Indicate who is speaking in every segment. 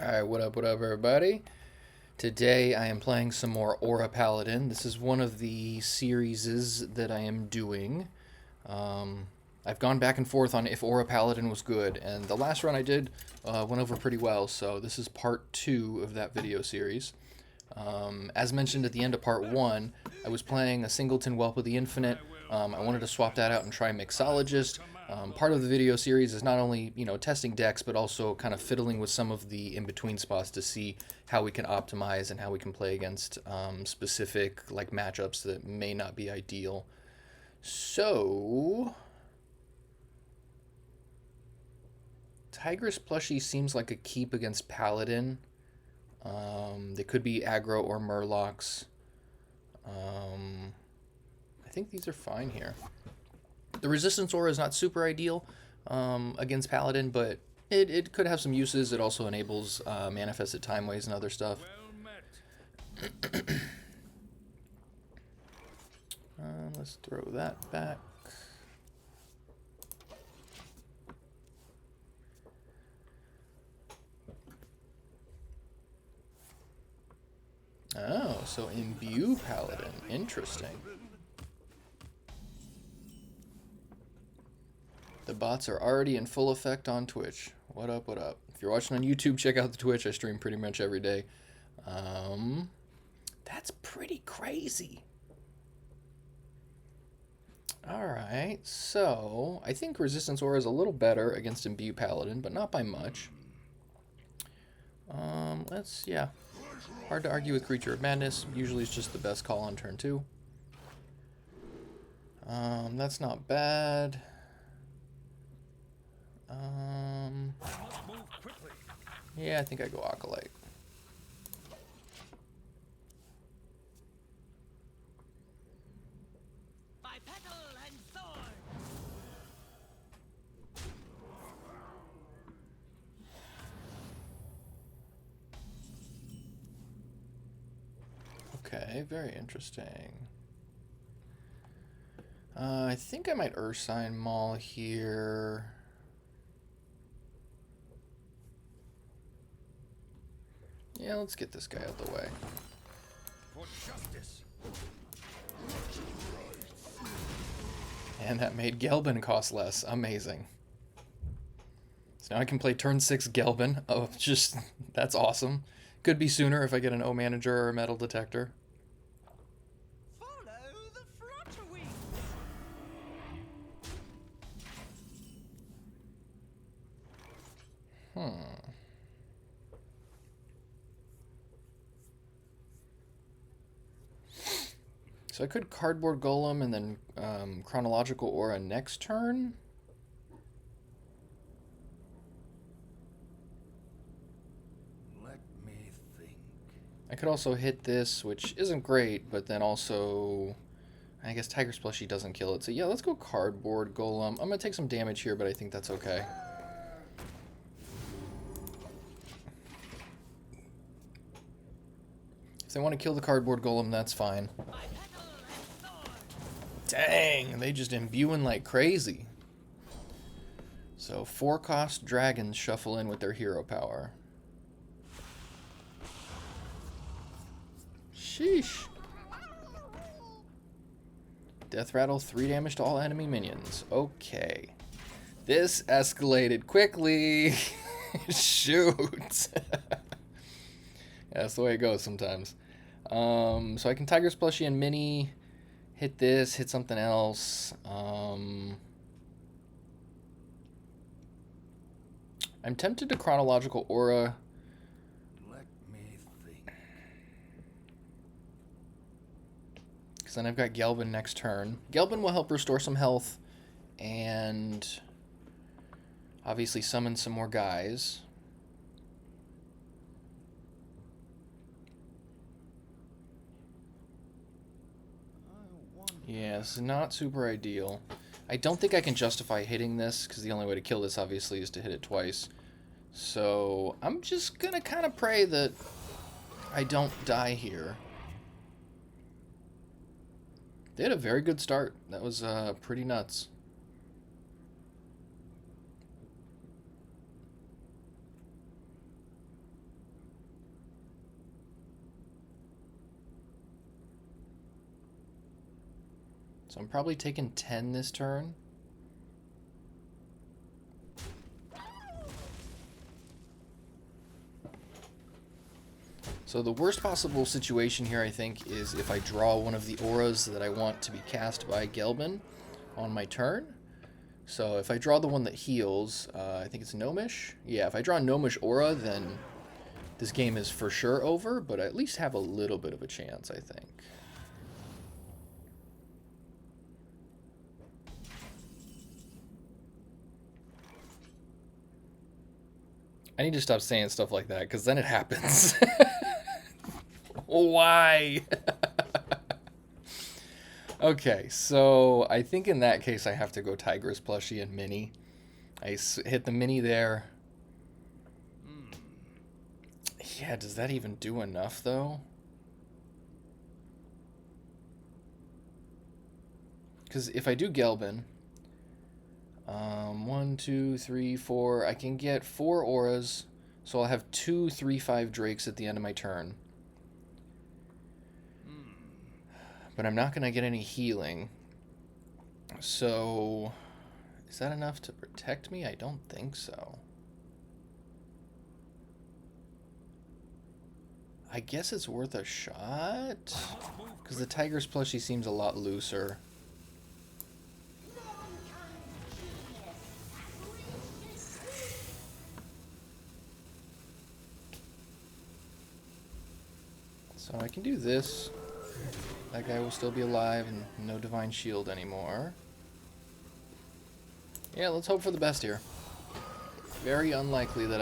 Speaker 1: Alright, what up, everybody? Today I am playing some more Aura Paladin. This is one of the series that I am doing. I've gone back and forth on if Aura Paladin was good, and the last run I did went over pretty well, so this is part 2 of that video series. As mentioned at the end of part 1, I was playing a singleton Whelp of the Infinite. I wanted to swap that out and try Mixologist. Part of the video series is not only, testing decks, but also kind of fiddling with some of the in-between spots to see how we can optimize and how we can play against specific matchups that may not be ideal. So, Tigress Plushie seems like a keep against Paladin. They could be aggro or Murlocs. I think these are fine here. The resistance aura is not super ideal against Paladin, but it could have some uses. It also enables manifested time ways and other stuff. Let's throw that back. Oh, so imbue Paladin. Interesting. The bots are already in full effect on Twitch. What up, what up? If you're watching on YouTube, check out the Twitch. I stream pretty much every day. That's pretty crazy. Alright, so I think Resistance Aura is a little better against Imbue Paladin, but not by much. Yeah. Hard to argue with Creature of Madness. Usually it's just the best call on turn 2. That's not bad. Yeah, I think I go Acolyte.
Speaker 2: By petal and thorn.
Speaker 1: Okay, very interesting. I think I might Ursine Maul here. Yeah, let's get this guy out of the way.
Speaker 2: For justice.
Speaker 1: And that made Gelbin cost less. Amazing. So now I can play turn 6 Gelbin. Oh, that's awesome. Could be sooner if I get an O Manager or a Metal Detector.
Speaker 2: Follow the flutter wings.
Speaker 1: So I could Cardboard Golem and then Chronological Aura next turn.
Speaker 2: Let me think.
Speaker 1: I could also hit this, which isn't great, but then also, I guess Tigress Plushie doesn't kill it. So yeah, let's go Cardboard Golem. I'm going to take some damage here, but I think that's okay. If they want to kill the Cardboard Golem, that's fine. Dang, they just imbuing like crazy. So 4-cost dragons shuffle in with their hero power. Sheesh. Death Rattle, 3 damage to all enemy minions. Okay. This escalated quickly. Shoot. Yeah, that's the way it goes sometimes. So I can Tigress Plushie and Mini. Hit this, hit something else. I'm tempted to Chronological Aura.
Speaker 2: Let me think.
Speaker 1: Because then I've got Gelbin next turn. Gelbin will help restore some health. And obviously summon some more guys. Yeah, this is not super ideal. I don't think I can justify hitting this, because the only way to kill this, obviously, is to hit it twice. So, I'm just gonna kind of pray that I don't die here. They had a very good start. That was pretty nuts. So I'm probably taking 10 this turn. So the worst possible situation here, I think, is if I draw one of the auras that I want to be cast by Gelbin on my turn. So if I draw the one that heals, I think it's Gnomish. Yeah, if I draw Gnomish Aura, then this game is for sure over, but I at least have a little bit of a chance, I think. I need to stop saying stuff like that, because then it happens. Why? Okay, so I think in that case I have to go Tigress Plushie and Mini. I hit the Mini there. Yeah, does that even do enough, though? Because if I do Gelbin, 1, 2, 3, 4, I can get 4 auras, so I'll have 2 3/5 Drakes at the end of my turn. But I'm not going to get any healing. So, is that enough to protect me? I don't think so. I guess it's worth a shot, because the Tigress Plushie seems a lot looser. So I can do this. That guy will still be alive and no Divine Shield anymore. Yeah, let's hope for the best here. Very unlikely that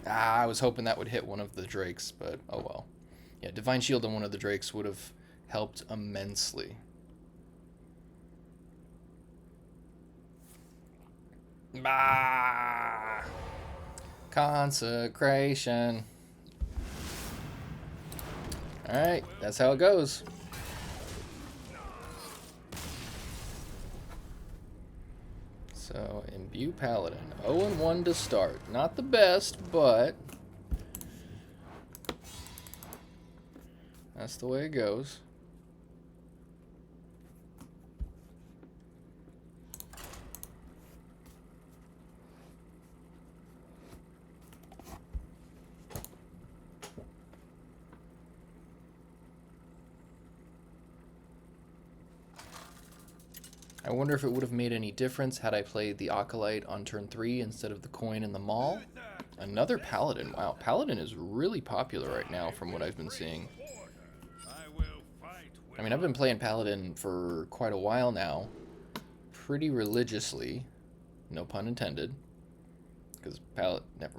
Speaker 1: I was hoping that would hit one of the Drakes, but oh well. Yeah, Divine Shield on one of the Drakes would have helped immensely. Bah! Consecration. Alright, that's how it goes. So, Imbue Paladin. 0-1 to start. Not the best, but that's the way it goes. I wonder if it would have made any difference had I played the Acolyte on turn 3 instead of the coin in the Maul. Another Paladin. Wow, Paladin is really popular right now from what I've been seeing. I mean, I've been playing Paladin for quite a while now. Pretty religiously. No pun intended. Because never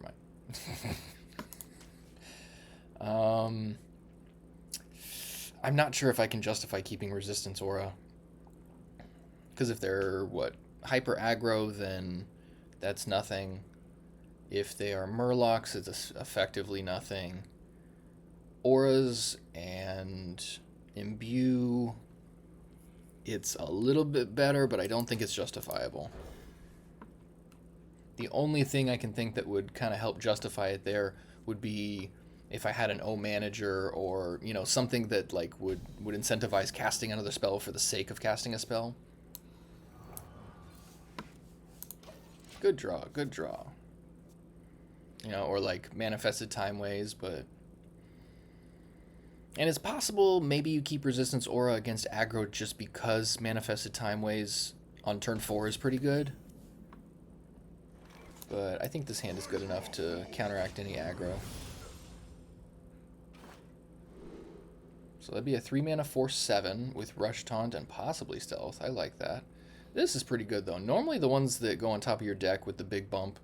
Speaker 1: mind. I'm not sure if I can justify keeping Resistance Aura. Because if they're, hyper aggro, then that's nothing. If they are Murlocs, it's effectively nothing. Auras and Imbue, it's a little bit better, but I don't think it's justifiable. The only thing I can think that would kind of help justify it there would be if I had an O manager or, you know, something that would incentivize casting another spell for the sake of casting a spell. Good draw, good draw. You know, or Manifested Time Ways, but... And it's possible maybe you keep Resistance Aura against aggro just because Manifested Time Ways on turn 4 is pretty good. But I think this hand is good enough to counteract any aggro. So that'd be a 3-mana 4/7 with Rush Taunt and possibly Stealth. I like that. This is pretty good, though. Normally the ones that go on top of your deck with the big bump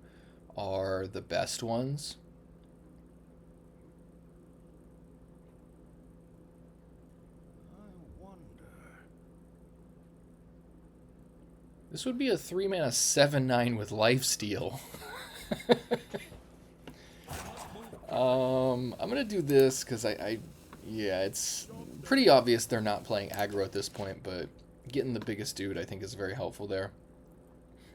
Speaker 1: are the best ones.
Speaker 2: I wonder.
Speaker 1: This would be a 3-mana 7/9 with Lifesteal. I'm going to do this because yeah, it's pretty obvious they're not playing aggro at this point, but getting the biggest dude I think is very helpful there.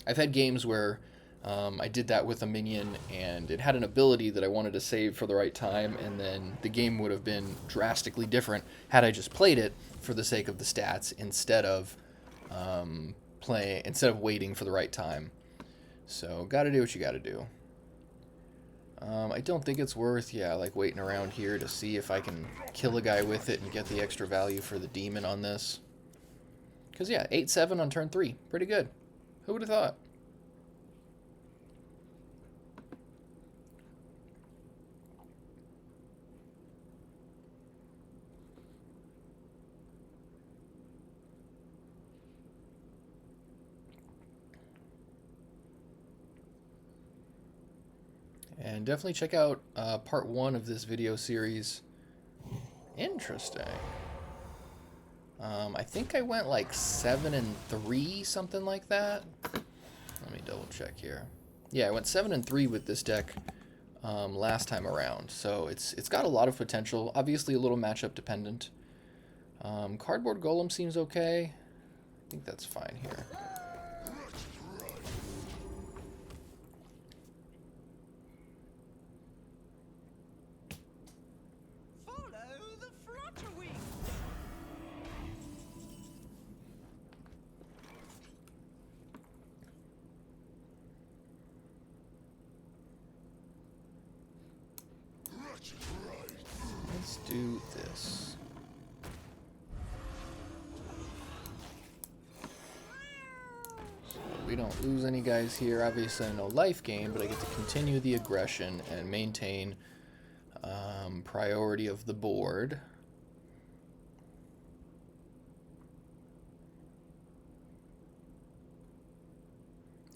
Speaker 1: I've had games where I did that with a minion and it had an ability that I wanted to save for the right time, and then the game would have been drastically different had I just played it for the sake of the stats instead of play instead of waiting for the right time. So gotta do what you gotta do. I don't think it's worth, like waiting around here to see if I can kill a guy with it and get the extra value for the demon on this. Because, 8-7 on turn 3. Pretty good. Who would have thought? And definitely check out part 1 of this video series. Interesting. I think I went like 7-3, something like that. Let me double check here. Yeah, I went 7-3 with this deck last time around. So it's got a lot of potential. Obviously a little matchup dependent. Cardboard Golem seems okay. I think that's fine here. Let's do this. So we don't lose any guys here. Obviously no life gain, but I get to continue the aggression and maintain priority of the board.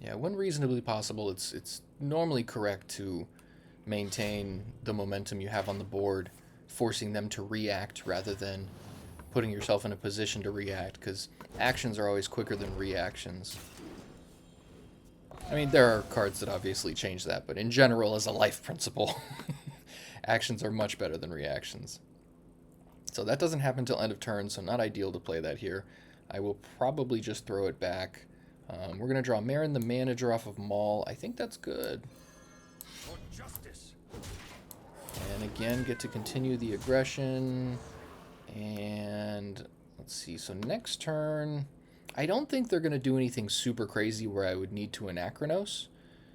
Speaker 1: Yeah, when reasonably possible, it's normally correct to maintain the momentum you have on the board, forcing them to react rather than putting yourself in a position to react, because actions are always quicker than reactions. I mean, there are cards that obviously change that, but in general, as a life principle, actions are much better than reactions. So that doesn't happen until end of turn, so not ideal to play that here. I will probably just throw it back. We're going to draw Marin the Manager off of Maul. I think that's good. And again, get to continue the aggression. And let's see, so next turn, I don't think they're going to do anything super crazy where I would need to Anachronos.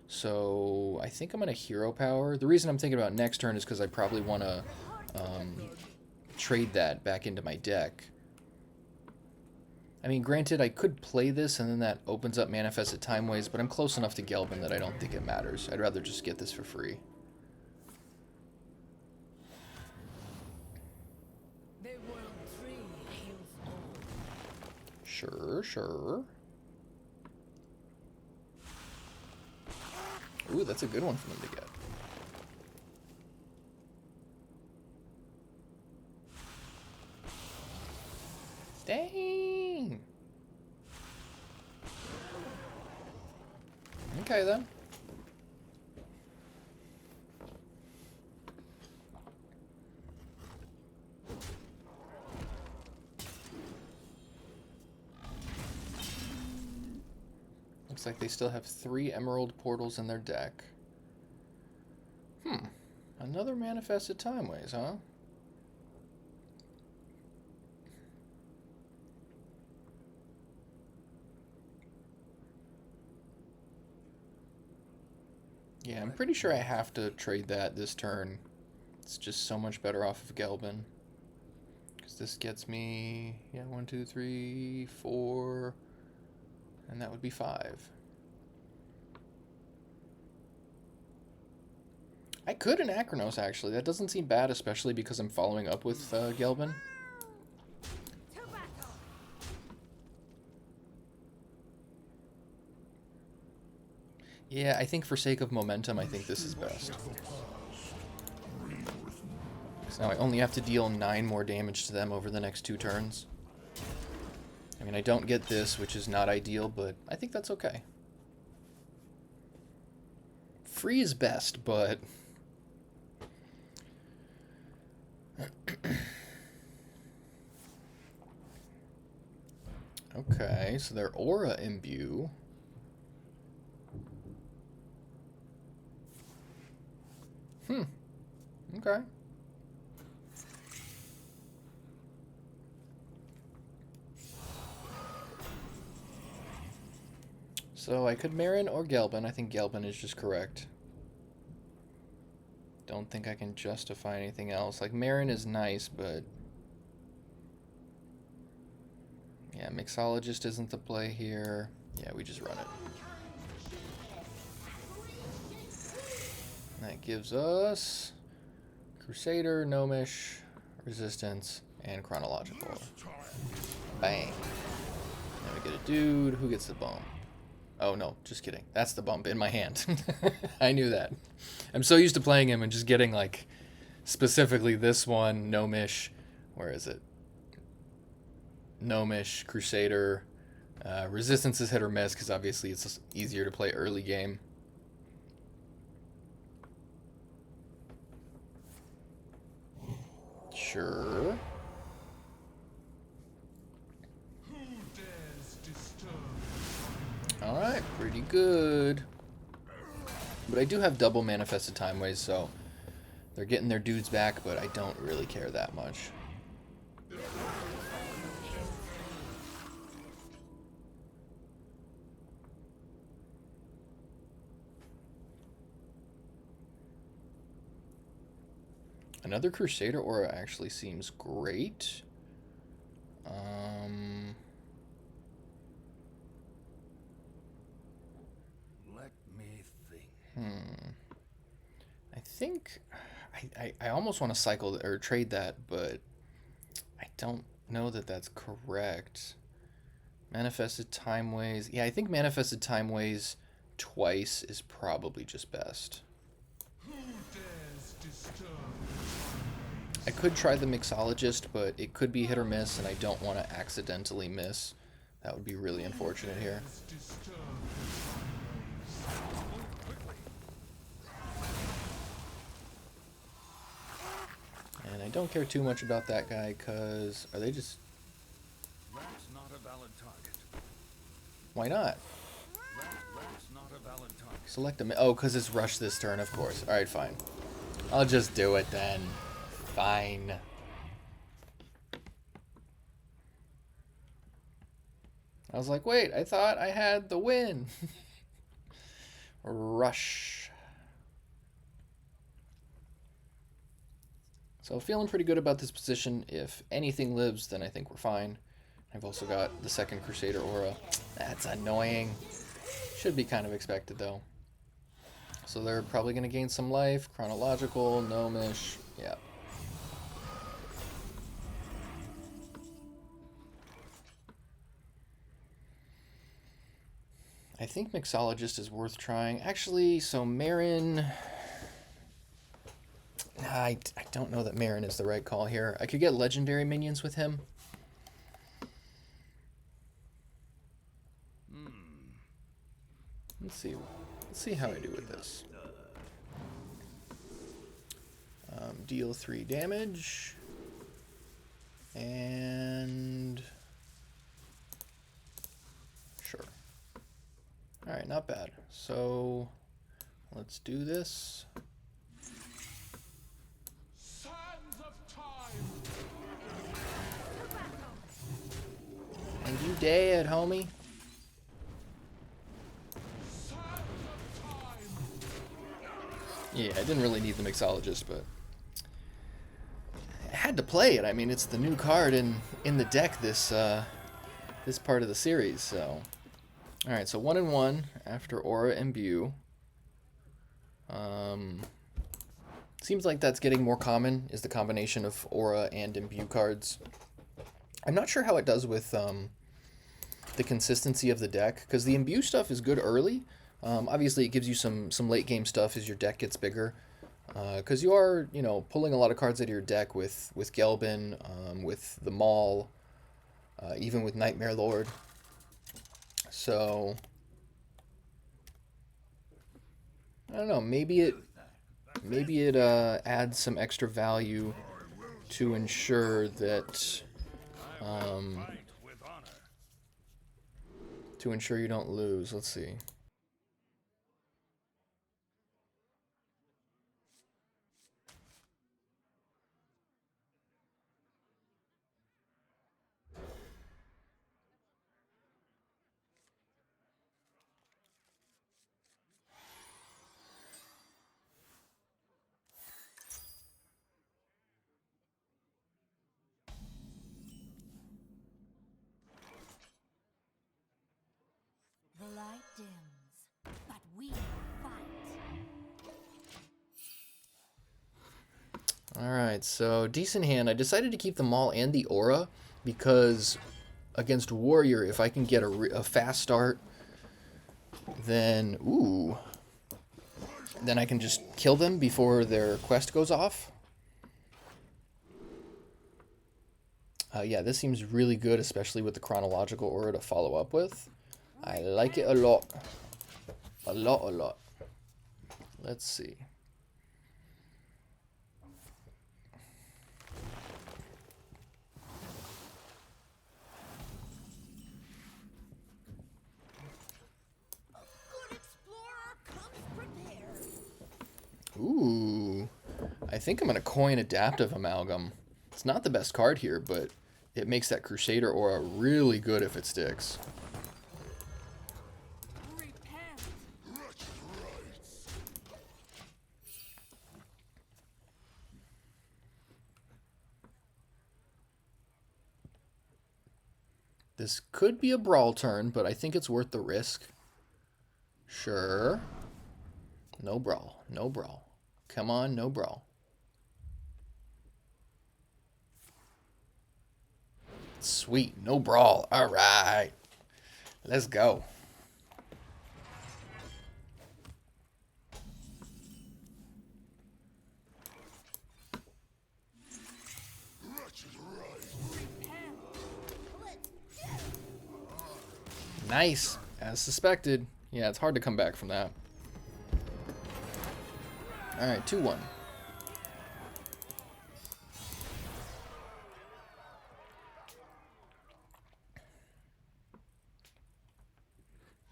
Speaker 1: So I think I'm going to Hero Power. The reason I'm thinking about next turn is because I probably want to trade that back into my deck. I mean, granted, I could play this and then that opens up Manifested Timeways, but I'm close enough to Gelbin that I don't think it matters. I'd rather just get this for free. Sure, sure. Ooh, that's a good one for them to get. Dang! Okay, then. Looks like they still have 3 Emerald Portals in their deck. Another Manifested Timeways, huh? Yeah, I'm pretty sure I have to trade that this turn. It's just so much better off of Gelbin. Because this gets me, 1, 2, 3, 4, and that would be 5. I could Anachronos, actually. That doesn't seem bad, especially because I'm following up with Gelbin. Yeah, I think for sake of momentum, I think this is best. So now I only have to deal 9 more damage to them over the next 2 turns. I mean, I don't get this, which is not ideal, but I think that's okay. Free is best, but... Okay, so their Aura Imbue... Okay. So I could Marin or Gelbin. I think Gelbin is just correct. Don't think I can justify anything else. Like, Marin is nice, but... yeah, Mixologist isn't the play here. Yeah, we just run it. That gives us Crusader, Gnomish, Resistance, and Chronological. Bang. Then we get a dude. Who gets the bump? Oh, no, just kidding. That's the bump in my hand. I knew that. I'm so used to playing him and just getting, like, specifically this one, Gnomish. Where is it? Gnomish, Crusader. Resistance is hit or miss because obviously it's easier to play early game. Sure. Alright, pretty good. But I do have double Manifested Time Ways, so they're getting their dudes back, but I don't really care that much. Another Crusader Aura actually seems great.
Speaker 2: Let me think.
Speaker 1: I think I almost want to cycle or trade that, but I don't know that that's correct. Manifested Time Ways. Yeah, I think Manifested Time Ways twice is probably just best. I could try the Mixologist, but it could be hit or miss, and I don't want to accidentally miss. That would be really unfortunate here. And I don't care too much about that guy, because... are they just...
Speaker 2: That's not a valid target.
Speaker 1: why not?
Speaker 2: That's not a valid target.
Speaker 1: Select them. Oh, because it's rush this turn, of course. Alright, fine. I'll just do it then. Fine. I was like, wait, I thought I had the win. Rush. So feeling pretty good about this position. If anything lives, then I think we're fine. I've also got the second Crusader Aura. That's annoying. Should be kind of expected, though. So they're probably going to gain some life. Chronological, Gnomish. Yeah. I think Mixologist is worth trying. Actually, so Marin... I don't know that Marin is the right call here. I could get legendary minions with him. Let's see how I do with this. Deal 3 damage. And... sure. Alright, not bad. So, let's do this. And you dead, homie. Yeah, I didn't really need the Mixologist, but I had to play it. I mean, it's the new card in the deck this this part of the series. So, all right. So 1-1 after Aura Imbue. Seems like that's getting more common. Is the combination of Aura and Imbue cards. I'm not sure how it does with the consistency of the deck, because the Imbue stuff is good early. Obviously, it gives you some late game stuff as your deck gets bigger, because you are, you know, pulling a lot of cards out of your deck with Gelbin, with the Maul, even with Nightmare Lord. So I don't know. Maybe it adds some extra value to ensure that to ensure you don't lose. Let's see. Alright, so decent hand. I decided to keep the Maul and the Aura because against Warrior, if I can get a fast start, then, ooh, then I can just kill them before their quest goes off. Yeah, this seems really good, especially with the chronological aura to follow up with. I like it a lot. A lot, a lot. Let's see. Ooh. I think I'm going to coin Adaptive Amalgam. It's not the best card here, but it makes that Crusader aura really good if it sticks. This could be a brawl turn, but I think it's worth the risk. Sure. No brawl. No brawl. Come on, no brawl. Sweet. No brawl. All right. Let's go. Nice. As suspected. Yeah, it's hard to come back from that. Alright, 2-1.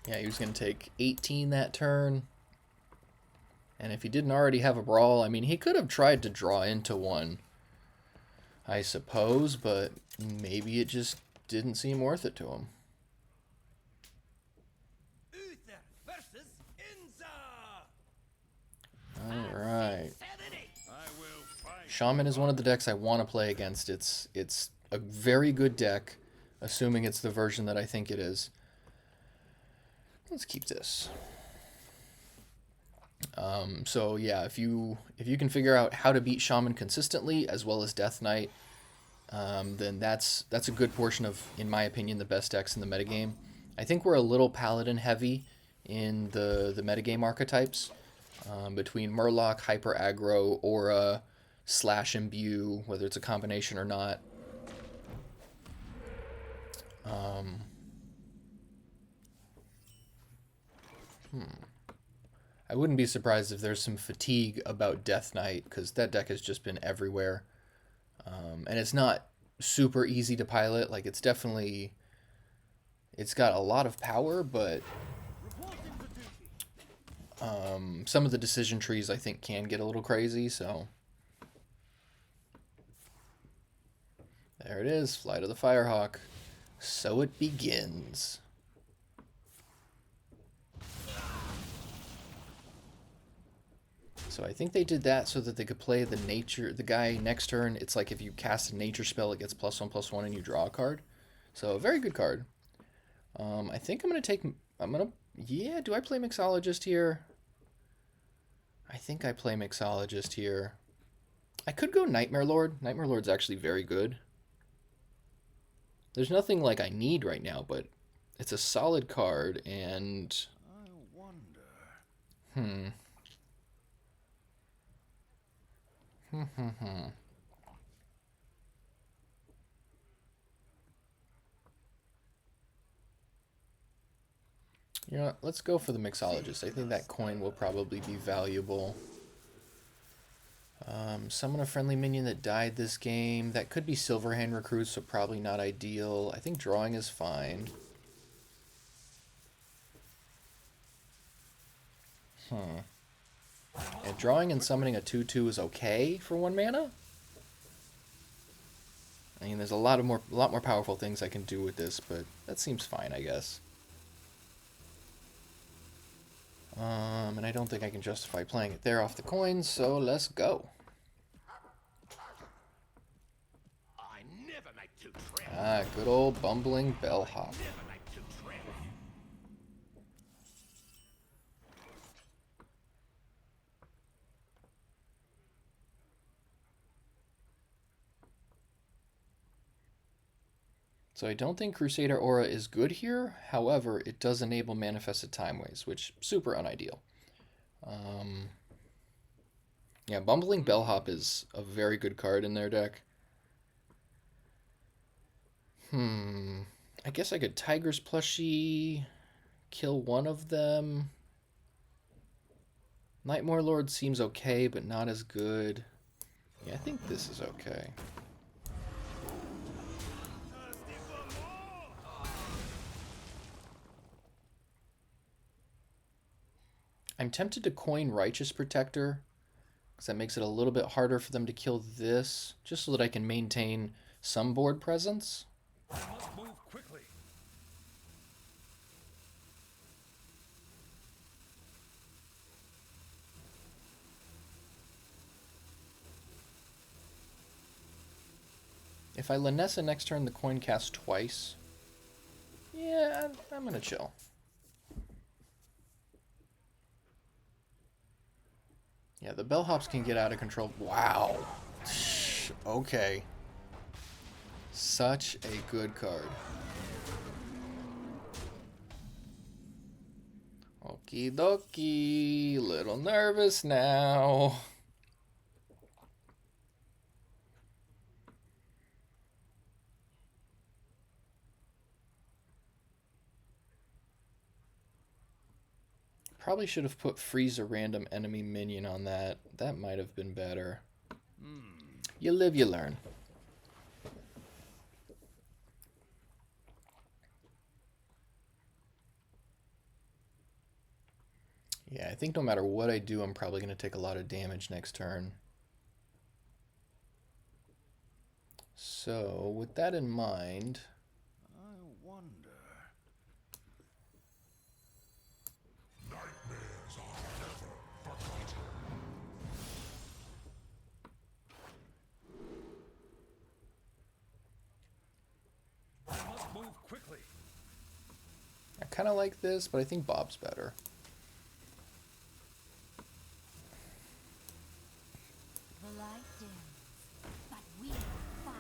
Speaker 1: Yeah, he was going to take 18 that turn. And if he didn't already have a brawl, I mean, he could have tried to draw into one, I suppose, but maybe it just didn't seem worth it to him. Alright. Shaman is one of the decks I want to play against. It's a very good deck, assuming it's the version that I think it is. Let's keep this. So yeah, if you can figure out how to beat Shaman consistently as well as Death Knight, then that's a good portion of, in my opinion, the best decks in the metagame. I think we're a little Paladin heavy in the metagame archetypes, between Murloc, Hyper Aggro, Aura, Slash Imbue, whether it's a combination or not. I wouldn't be surprised if there's some fatigue about Death Knight, because that deck has just been everywhere. And it's not super easy to pilot. Like, it's definitely... It's got a lot of power, but... some of the decision trees, I think, can get a little crazy, so... There it is, Flight of the Firehawk. So it begins. So I think they did that so that they could play the guy next turn. It's like if you cast a nature spell, it gets +1/+1 and you draw a card. So a very good card. I think I'm going to take... Yeah, do I play Mixologist here? I think I play Mixologist here. I could go Nightmare Lord. Nightmare Lord's actually very good. There's nothing like I need right now, but it's a solid card, and...
Speaker 2: I wonder...
Speaker 1: You know what? Let's go for the Mixologist. I think that coin will probably be valuable. Summon a friendly minion that died this game. That could be Silverhand Recruits, so probably not ideal. I think drawing is fine. And drawing and summoning a 2/2 is okay for 1 mana. I mean, there's a lot more powerful things I can do with this, but that seems fine, I guess. And I don't think I can justify playing it there off the coins, so let's go. Ah, good old bumbling bellhop. So I don't think Crusader Aura is good here. However, it does enable Manifested Timeways, which super unideal. Yeah, Bumbling Bellhop is a very good card in their deck. I guess I could Tiger's Plushie, kill one of them. Nightmare Lord seems okay, but not as good. Yeah, I think this is okay. I'm tempted to coin Righteous Protector, because that makes it a little bit harder for them to kill this, just so that I can maintain some board presence.
Speaker 2: I must move quickly.
Speaker 1: If I Lynessa next turn, the coin casts twice. Yeah, I'm gonna chill. Yeah, the bellhops can get out of control. Wow. Okay. Such a good card. Okie dokie. Little nervous now. Probably should have put freeze a random enemy minion on that. That might have been better. You live, you learn. Yeah, I think no matter what I do, I'm probably going to take a lot of damage next turn. So, with that in mind...
Speaker 2: I wonder. I must move quickly.
Speaker 1: I kind of like this, but I think Bob's better.
Speaker 3: The light dims, but we fight.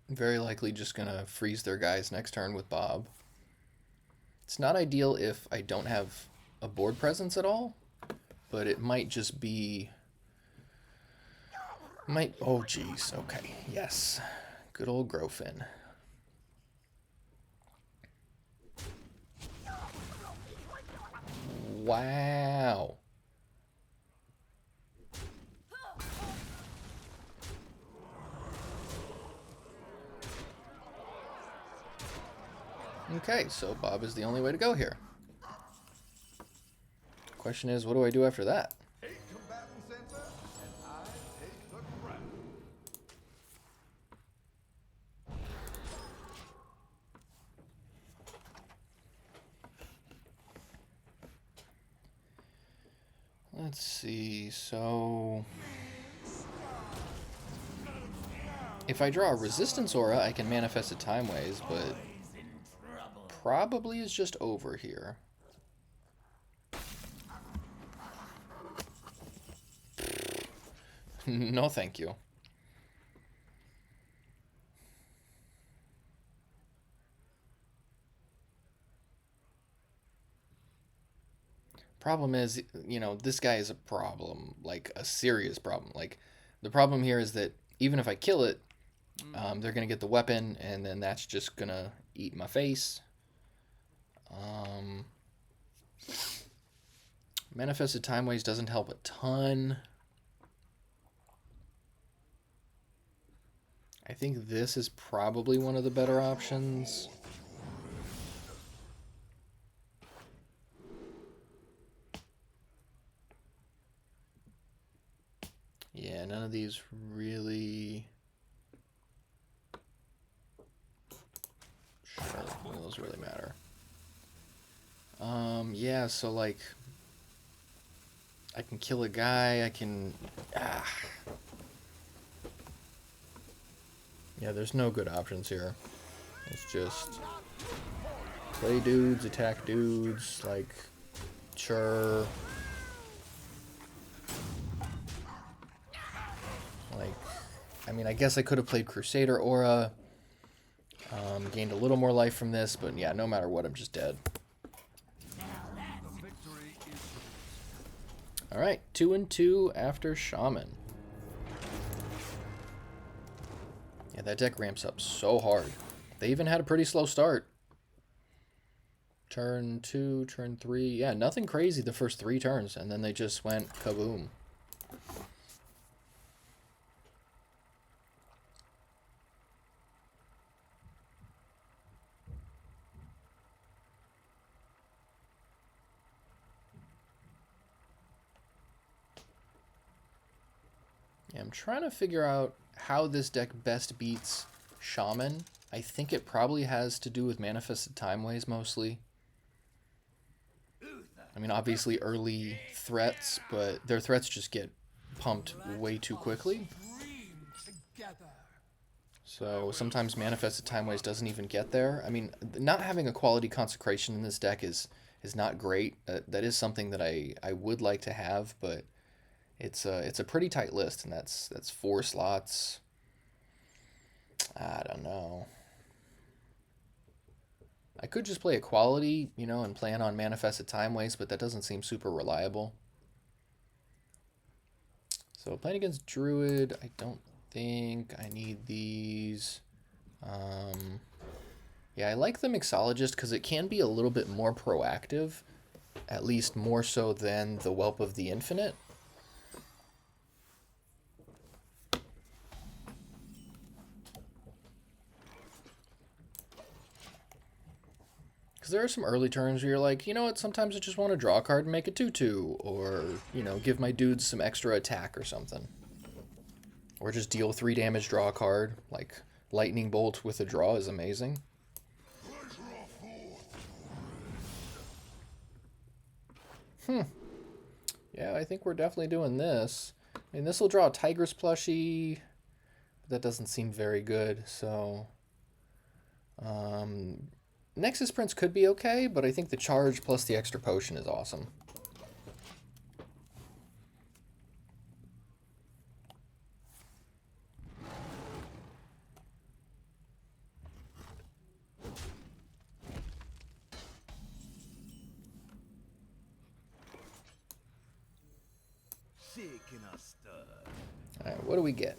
Speaker 1: Very likely just going to freeze their guys next turn with Bob. It's not ideal if I don't have a board presence at all, but it might just be... Oh, geez. Okay. Yes. Good old Grofin. Wow. Okay, so Bob is the only way to go here. Question is, what do I do after that?
Speaker 2: Eight combatant center, and I take the crown.
Speaker 1: Let's see, so... if I draw a Resistance Aura, I can manifest a Timeways, but... probably is just over here. No, thank you. Problem is, you know, this guy is a problem, like a serious problem. Like, the problem here is that even if I kill it, they're going to get the weapon, and then that's just going to eat my face. Manifested Timeways doesn't help a ton. I think this is probably one of the better options. Yeah, none of these really... sure, none of those really matter. Yeah, so like... I can kill a guy, I can... Yeah, there's no good options here. It's just... play dudes, attack dudes, like... Sure. Like, I mean, I guess I could have played Crusader Aura. Gained a little more life from this, but yeah, no matter what, I'm just dead. Alright, 2-2 after Shaman. Yeah, that deck ramps up so hard. They even had a pretty slow start. Turn 2, turn 3. Yeah, nothing crazy the first 3 turns, and then they just went kaboom. Yeah, I'm trying to figure out how this deck best beats Shaman. I think it probably has to do with Manifested Timeways mostly. I mean, obviously early threats, but their threats just get pumped way too quickly. So sometimes Manifested Timeways doesn't even get there. I mean, not having a quality Consecration in this deck is not great. That is something that I would like to have, but it's a pretty tight list, and that's 4 slots. I don't know. I could just play Equality, you know, and plan on Manifested Timeways, but that doesn't seem super reliable. So playing against Druid, I don't think I need these. Yeah, I like the Mixologist because it can be a little bit more proactive, at least more so than the Whelp of the Infinite. Because there are some early turns where you're like, you know what, sometimes I just want to draw a card and make a 2-2, or, you know, give my dudes some extra attack or something. Or just deal 3 damage, draw a card. Like, Lightning Bolt with a draw is amazing. Yeah, I think we're definitely doing this. I mean, this will draw a Tigress plushie, but that doesn't seem very good, so... Nexus Prince could be okay, but I think the charge plus the extra potion is awesome. Alright, what do we get?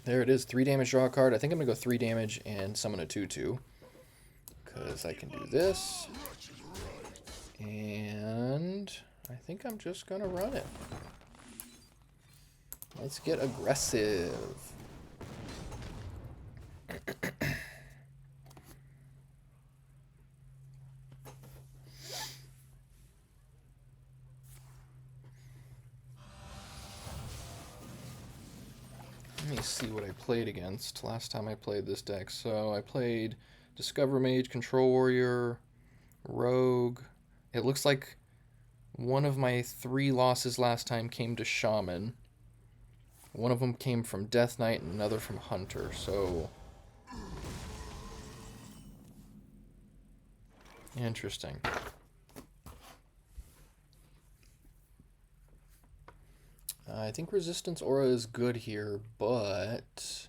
Speaker 1: There it is, 3 damage, draw a card. I think I'm going to go 3 damage and summon a 2-2. Because I can do this. And I think I'm just going to run it. Let's get aggressive. Let me see what I played against last time I played this deck. So I played Discover Mage, Control Warrior, Rogue. It looks like one of my 3 losses last time came to Shaman. One of them came from Death Knight and another from Hunter, so... Interesting. I think Resistance Aura is good here, but...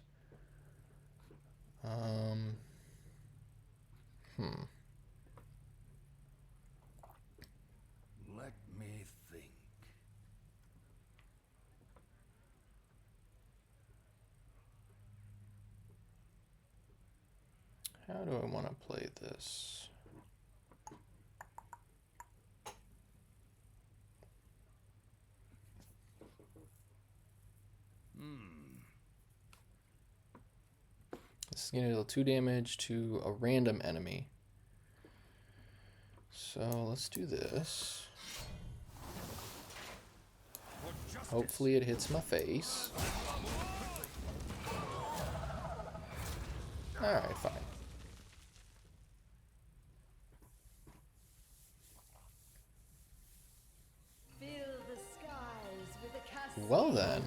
Speaker 2: Let me think.
Speaker 1: How do I want to play this? This is going to deal 2 damage to a random enemy. So let's do this. Hopefully it hits my face. Alright, fine. Well then.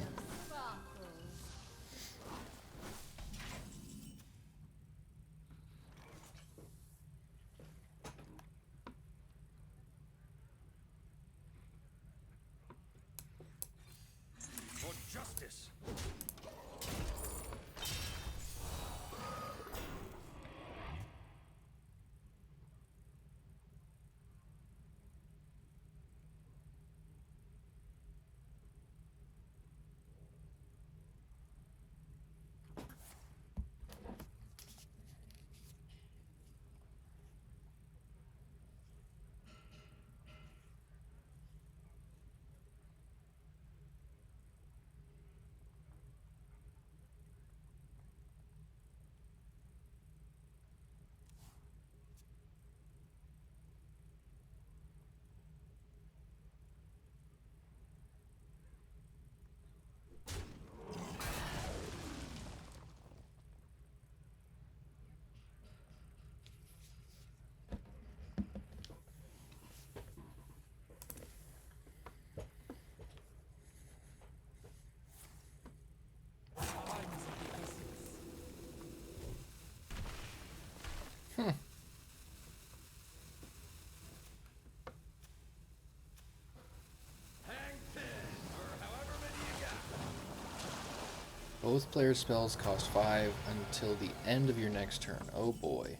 Speaker 1: Both players' spells cost 5 until the end of your next turn. Oh boy.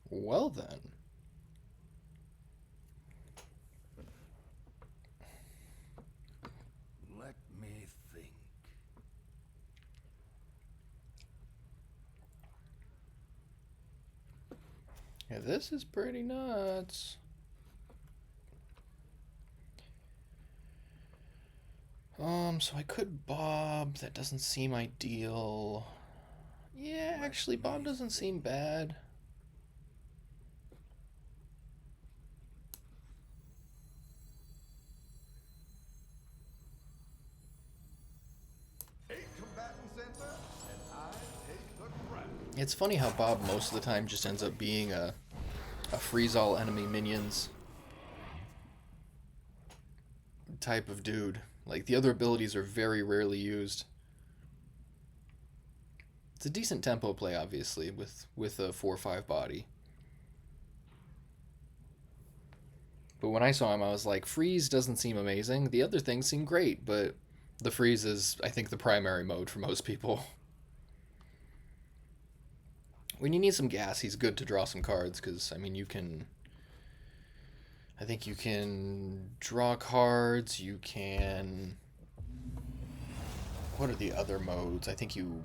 Speaker 1: Well then.
Speaker 2: Let me think.
Speaker 1: Yeah, this is pretty nuts. So I could Bob. That doesn't seem ideal. Yeah, actually, Bob doesn't seem bad.
Speaker 2: Eight combatant center, and I take the crown.
Speaker 1: It's funny how Bob most of the time just ends up being a freeze all enemy minions type of dude. Like, the other abilities are very rarely used. It's a decent tempo play, obviously, with a 4/5 body. But when I saw him, I was like, freeze doesn't seem amazing. The other things seem great, but the freeze is, I think, the primary mode for most people. When you need some gas, he's good to draw some cards, because, I mean, you can... I think you can draw cards, you can... What are the other modes? I think you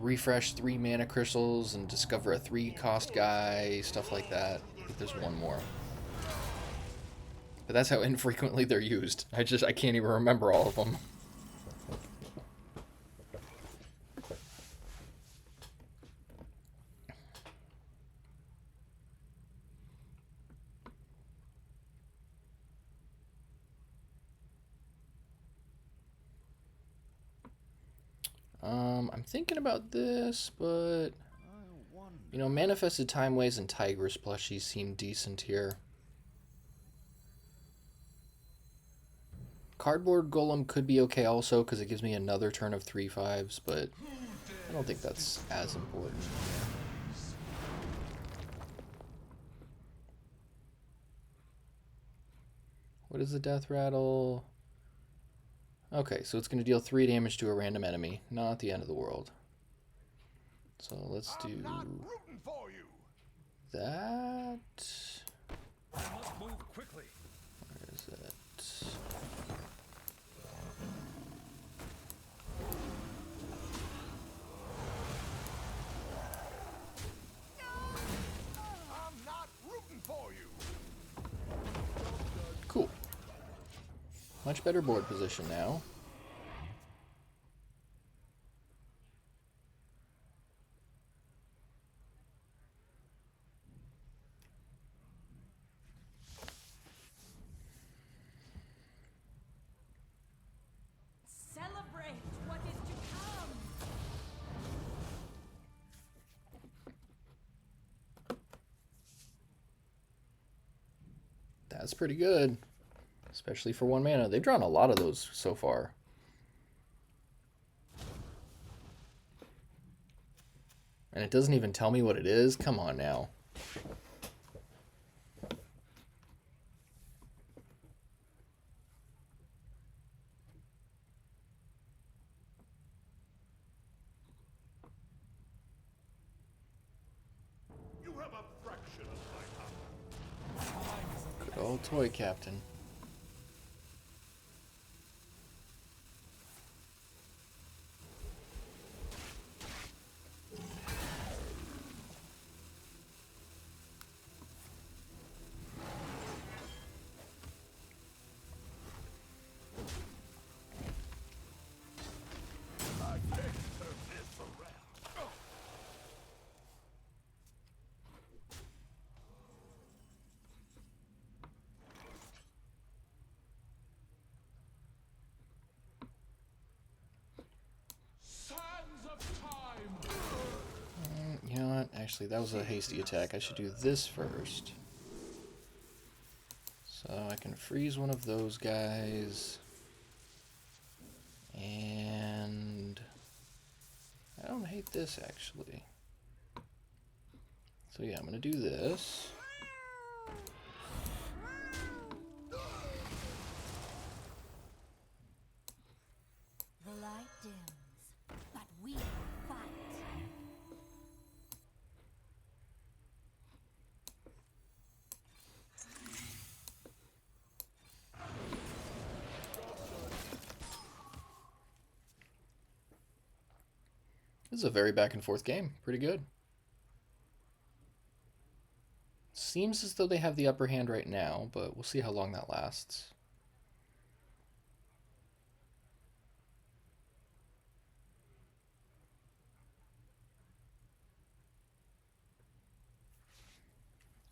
Speaker 1: refresh 3 mana crystals and discover a 3-cost guy, stuff like that. I think there's one more. But that's how infrequently they're used. I can't even remember all of them. I'm thinking about this, but you know, Manifested Timeways and Tigress plushies seem decent here. Cardboard Golem could be okay also, because it gives me another turn of 3/5s, but I don't think that's as important. What is the Death Rattle? Okay, so it's going to deal 3 damage to a random enemy. Not the end of the world. So let's do that.
Speaker 2: I must move quickly.
Speaker 1: Where is it?
Speaker 2: I'm not rooting for you.
Speaker 1: Cool. Much better board position now.
Speaker 3: Celebrate what is to come.
Speaker 1: That's pretty good. Especially for 1 mana. They've drawn a lot of those so far. And it doesn't even tell me what it is? Come on now.
Speaker 2: You have a fraction of my power.
Speaker 1: Good old toy captain.
Speaker 2: I can't turn this around. Sands of time.
Speaker 1: You know what? Actually, that was a hasty attack. I should do this first. So I can freeze one of those guys. And I don't hate this, actually. So yeah, I'm going to do this.
Speaker 3: The light dims, but we fight.
Speaker 1: This is a very back and forth game. Pretty good. Seems as though they have the upper hand right now, but we'll see how long that lasts.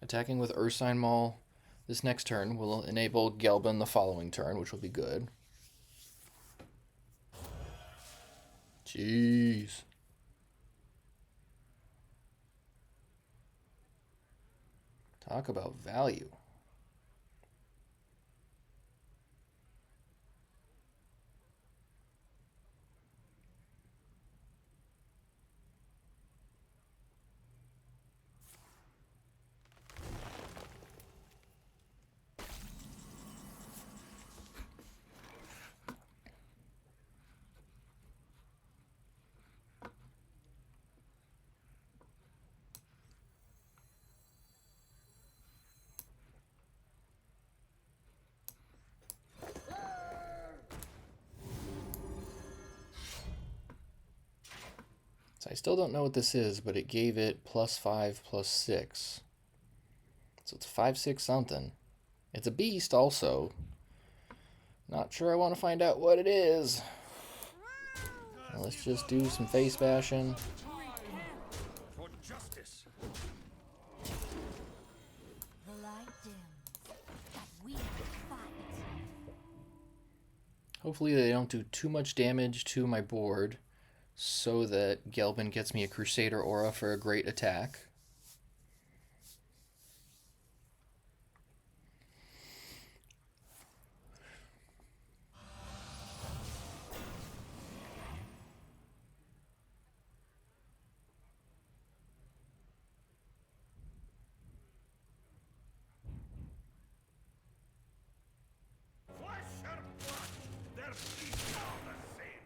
Speaker 1: Attacking with Ursine Maul this next turn will enable Gelbin the following turn, which will be good. Jeez. Talk about value. So I still don't know what this is, but it gave it +5, +6. So it's 5/6 something. It's a beast also. Not sure I want to find out what it is. Now let's just do some face bashing.
Speaker 2: For justice.
Speaker 3: The light dims, but we fight.
Speaker 1: Hopefully they don't do too much damage to my board so that Gelbin gets me a Crusader Aura for a great attack.
Speaker 2: Flesh and blood. Their feet are the same.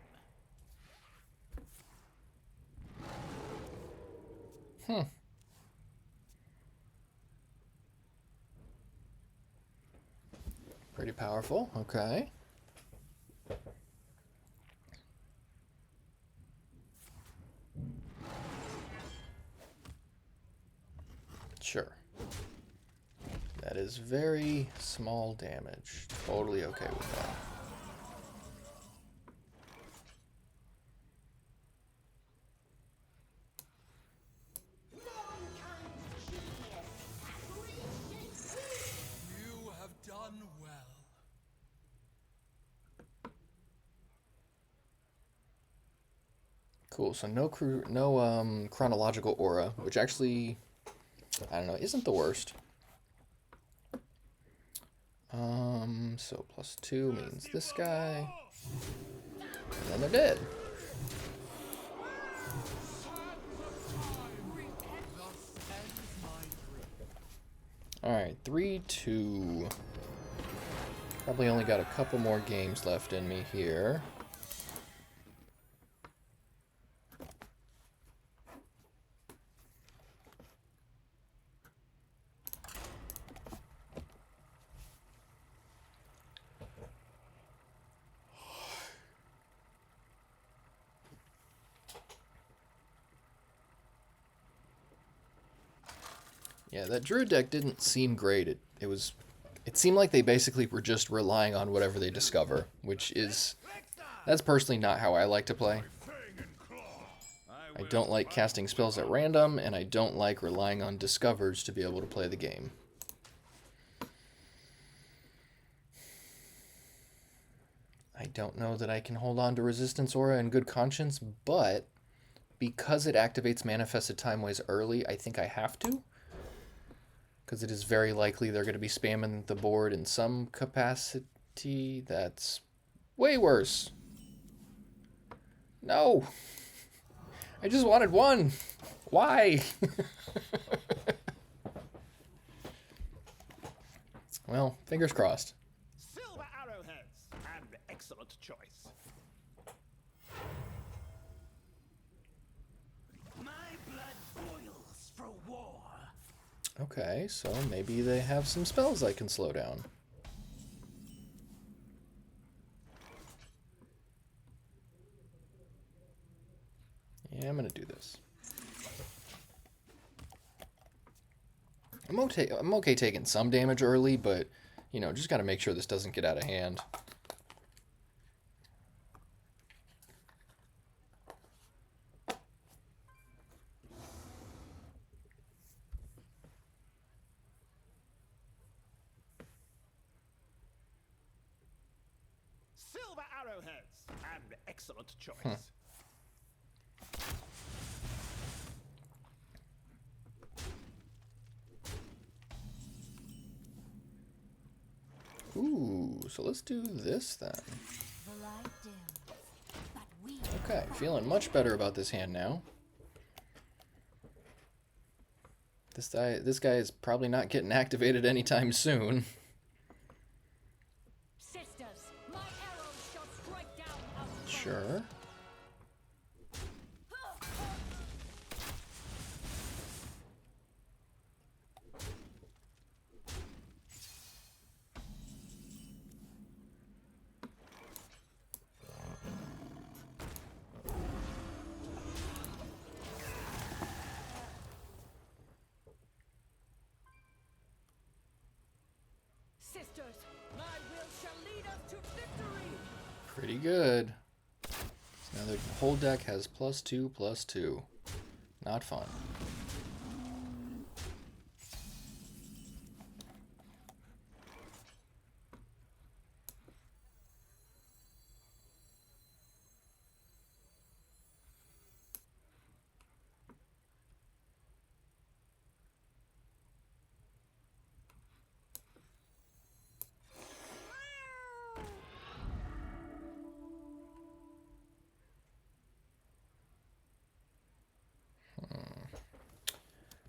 Speaker 1: Pretty powerful. Okay. Sure. That is very small damage. Totally okay with that.
Speaker 4: You have done well.
Speaker 1: Cool. So no chronological aura, which actually, I don't know, isn't the worst. So +2 means this guy, and then they're dead. All right, 3-2. Probably only got a couple more games left in me here. Yeah, that Druid deck didn't seem great. It seemed like they basically were just relying on whatever they discover, that's personally not how I like to play. I don't like casting spells at random, and I don't like relying on discovers to be able to play the game. I don't know that I can hold on to Resistance Aura in good conscience, but because it activates Manifested Timeways early, I think I have to. Because it is very likely they're going to be spamming the board in some capacity. That's way worse. No! I just wanted one! Why? Well, fingers crossed.
Speaker 2: Silver arrowheads, an excellent choice.
Speaker 4: My blood boils for war.
Speaker 1: Okay, so maybe they have some spells I can slow down. Yeah, I'm gonna do this. I'm okay taking some damage early, but, you know, just gotta make sure this doesn't get out of hand.
Speaker 2: Silver arrowheads, an excellent choice.
Speaker 1: Ooh, so let's do this then.
Speaker 3: The light dims, but we
Speaker 1: Okay, feeling much better about this hand now. This guy is probably not getting activated anytime soon.
Speaker 3: sisters, my arrows shall strike down our foes.
Speaker 1: Sure.
Speaker 3: Sisters, my will shall lead us to victory.
Speaker 1: Pretty good. So now the whole deck has +2/+2. Not fun.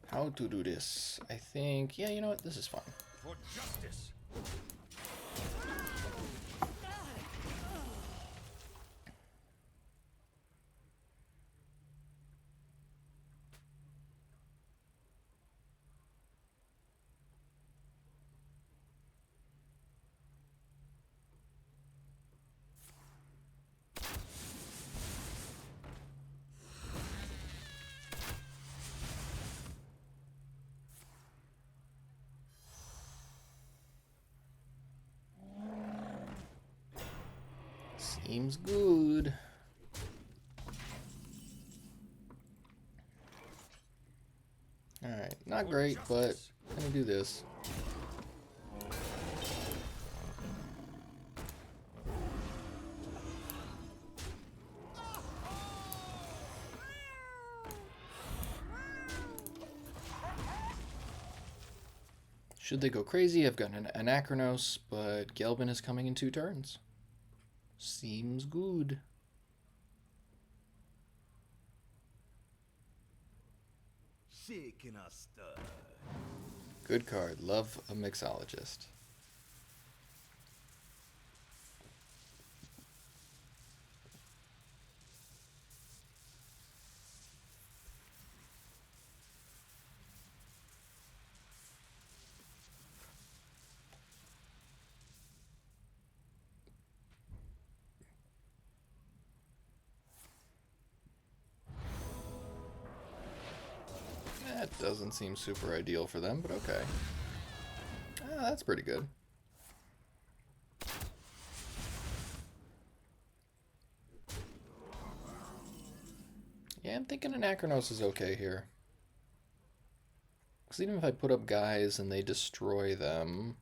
Speaker 1: How to do this? I think, yeah, you know what? This is fine.
Speaker 2: For justice.
Speaker 1: Seems good. Alright, not great, but I'm gonna do this. Should they go crazy, I've got an Anachronos, but Gelbin is coming in 2 turns. Seems good.
Speaker 4: Shaking a stir.
Speaker 1: Good card. Love a Mixologist. That doesn't seem super ideal for them, but okay. Ah, that's pretty good. Yeah, I'm thinking Anachronos is okay here. Because even if I put up guys and they destroy them,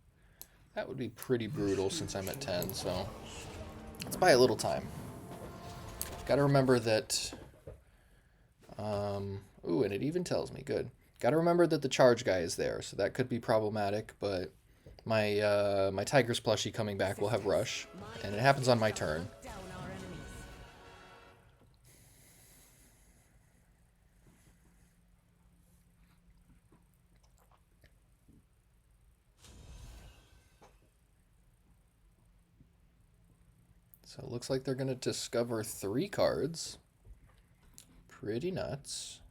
Speaker 1: that would be pretty brutal since I'm at 10, so let's buy a little time. Gotta remember that... ooh, and it even tells me. Good. Gotta remember that the charge guy is there, so that could be problematic, but my my Tiger's plushie coming back will have Rush, and it happens on my turn.
Speaker 3: Down our enemies.
Speaker 1: So it looks like they're going to discover 3 cards. Pretty nuts.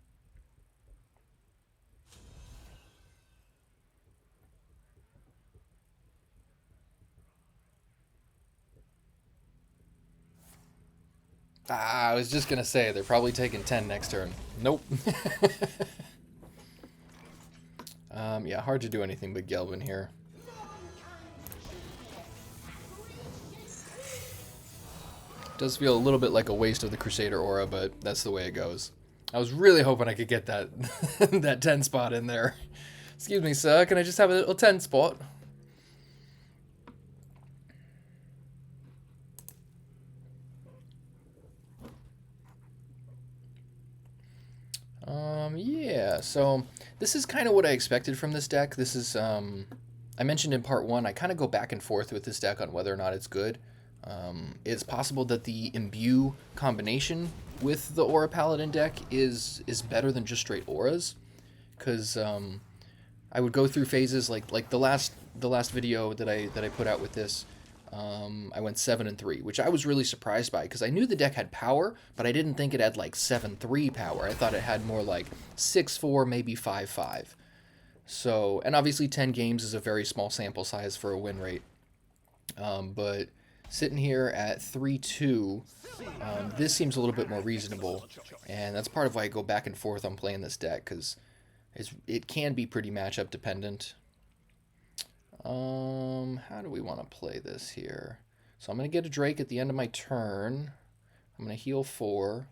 Speaker 1: I was just going to say, they're probably taking 10 next turn. Nope. Yeah, hard to do anything but Gelbin here. Does feel a little bit like a waste of the Crusader aura, but that's the way it goes. I was really hoping I could get that that 10 spot in there. Excuse me, sir, can I just have a little 10 spot? Yeah, so this is kind of what I expected from this deck. This is, I mentioned in part 1, I kind of go back and forth with this deck on whether or not it's good. It's possible that the Imbue combination with the Aura Paladin deck is better than just straight auras, because I would go through phases like the last video that I put out with this. I went 7-3, which I was really surprised by, because I knew the deck had power, but I didn't think it had like 7-3 power. I thought it had more like 6-4, maybe 5-5. So, and obviously 10 games is a very small sample size for a win rate. But sitting here at 3-2, this seems a little bit more reasonable, and that's part of why I go back and forth on playing this deck, because it can be pretty matchup dependent. How do we want to play this here? So I'm going to get a Drake at the end of my turn. I'm going to heal 4.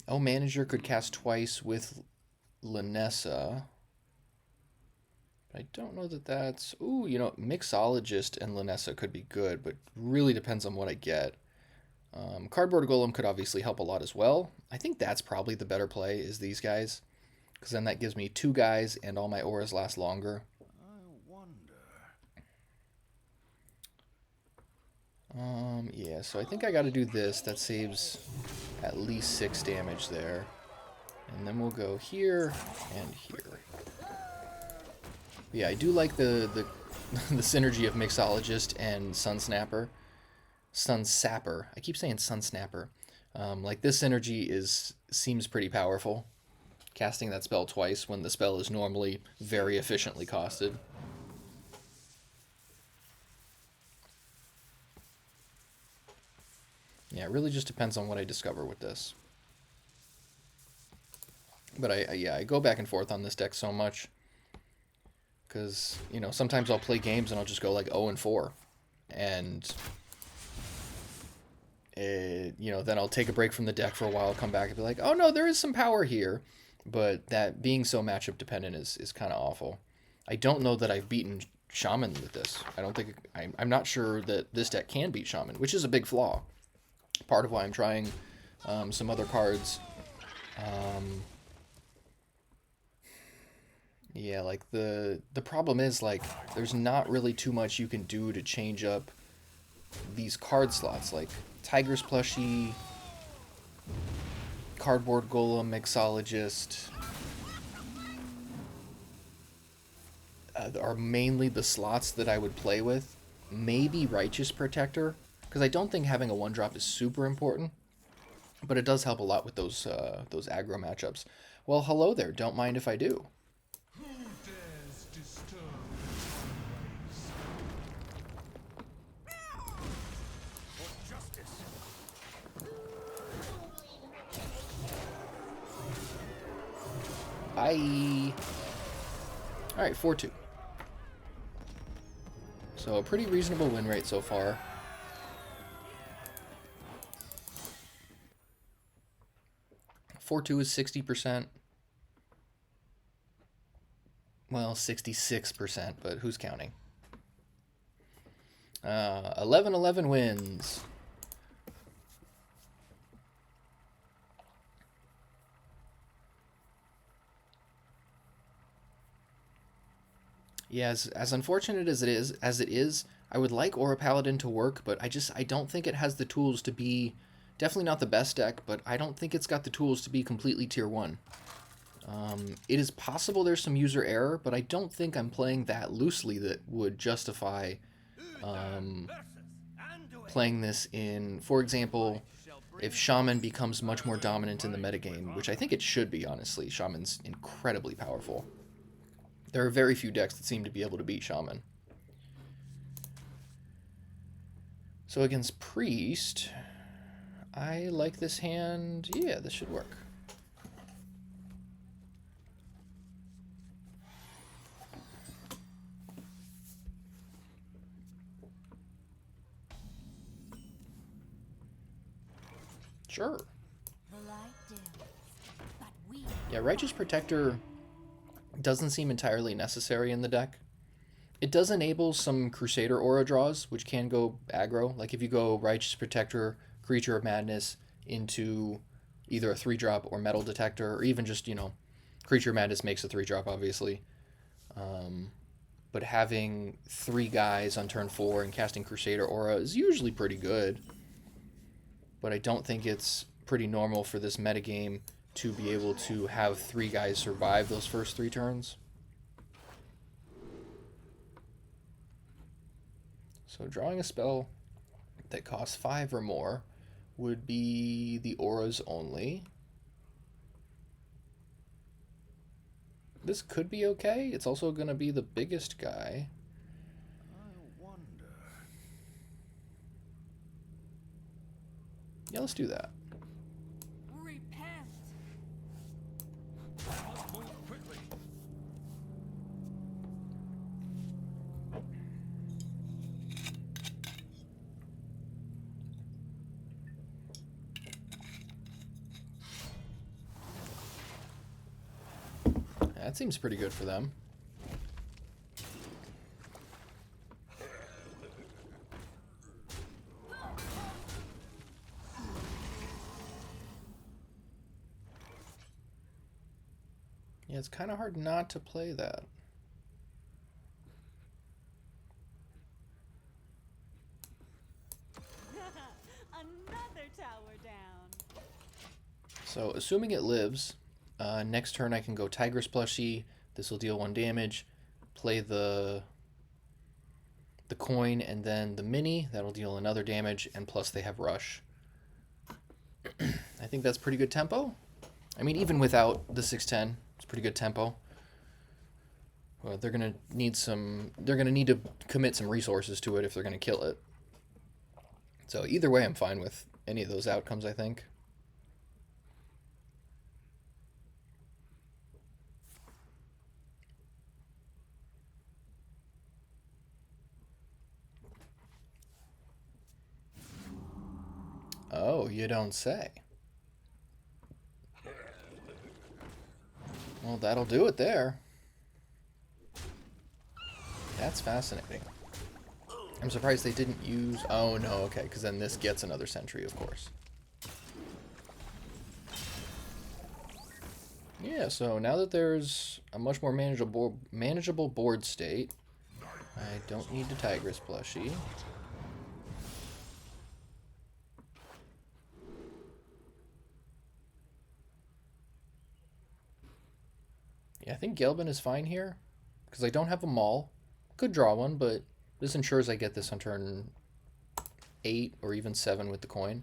Speaker 1: Oh, Manager could cast twice with Lynessa. I don't know that that's... Ooh, you know, Mixologist and Lynessa could be good, but really depends on what I get. Cardboard Golem could obviously help a lot as well. I think that's probably the better play, is these guys. Because then that gives me 2 guys, and all my auras last longer.
Speaker 4: I wonder.
Speaker 1: Yeah, so I think I got to do this. That saves at least 6 damage there. And then we'll go here and here. Yeah, I do like the the synergy of Mixologist and Sunsnapper. Sunsapper. I keep saying Sunsnapper. Like, this synergy seems pretty powerful. Casting that spell twice when the spell is normally very efficiently costed. Yeah, it really just depends on what I discover with this. But I go back and forth on this deck so much. Because, you know, sometimes I'll play games and I'll just go like 0-4. And, you know, then I'll take a break from the deck for a while, come back and be like, oh no, there is some power here. But that being so matchup dependent is kind of awful. I don't know that I've beaten Shaman with this. I don't think... I'm not sure that this deck can beat Shaman, which is a big flaw. Part of why I'm trying some other cards. Yeah, like, the problem is, like, there's not really too much you can do to change up these card slots. Like, Tiger's Plushie... Cardboard Golem, Mixologist are mainly the slots that I would play with. Maybe Righteous Protector, because I don't think having a 1-drop is super important, but it does help a lot with those aggro matchups. Well, hello there. Don't mind if I do.
Speaker 2: Who dares disturb
Speaker 4: For justice.
Speaker 1: Bye. Alright, 4-2. So a pretty reasonable win rate so far. Is 60%. Well, 66%, but who's counting? 11-11 wins. Yeah, as unfortunate as it is, I would like Aura Paladin to work, but I don't think it has the tools to be, definitely not the best deck, but I don't think it's got the tools to be completely tier 1. It is possible there's some user error, but I don't think I'm playing that loosely that would justify playing this in, for example, if Shaman becomes much more dominant in the metagame, which I think it should be, honestly. Shaman's incredibly powerful. There are very few decks that seem to be able to beat Shaman. So against Priest, I like this hand. Yeah, this should work. Sure. Yeah, Righteous Protector doesn't seem entirely necessary in the deck. It does enable some Crusader aura draws, which can go aggro. Like if you go Righteous Protector, Creature of Madness into either a 3-drop or Metal Detector, or even just, you know, Creature of Madness makes a 3-drop, obviously. But having 3 guys on turn 4 and casting Crusader aura is usually pretty good. But I don't think it's pretty normal for this metagame to be able to have 3 guys survive those first 3 turns. So drawing a spell that costs 5 or more would be the auras only. This could be okay. It's also going to be the biggest guy.
Speaker 4: I wonder.
Speaker 1: Yeah, let's do that.
Speaker 3: Repent.
Speaker 4: Must move quickly.
Speaker 1: That seems pretty good for them. Yeah, it's kind of hard not to play that.
Speaker 3: Another tower down.
Speaker 1: So, assuming it lives, next turn I can go Tigress Plushie. This will deal 1 damage. Play the coin and then the mini. That'll deal another damage, and plus they have Rush. I think that's pretty good tempo. I mean, even without the 6/10, it's pretty good tempo. Well, they're gonna need to commit some resources to it if they're gonna kill it. So either way, I'm fine with any of those outcomes, I think. Oh, you don't say. Well, that'll do it there. That's fascinating. I'm surprised they didn't use... Oh, no, okay, because then this gets another sentry, of course. Yeah, so now that there's a much more manageable board state, I don't need the Tigress plushie. Yeah, I think Gelbin is fine here, because I don't have a Maul. Could draw one, but this ensures I get this on turn 8 or even 7 with the coin.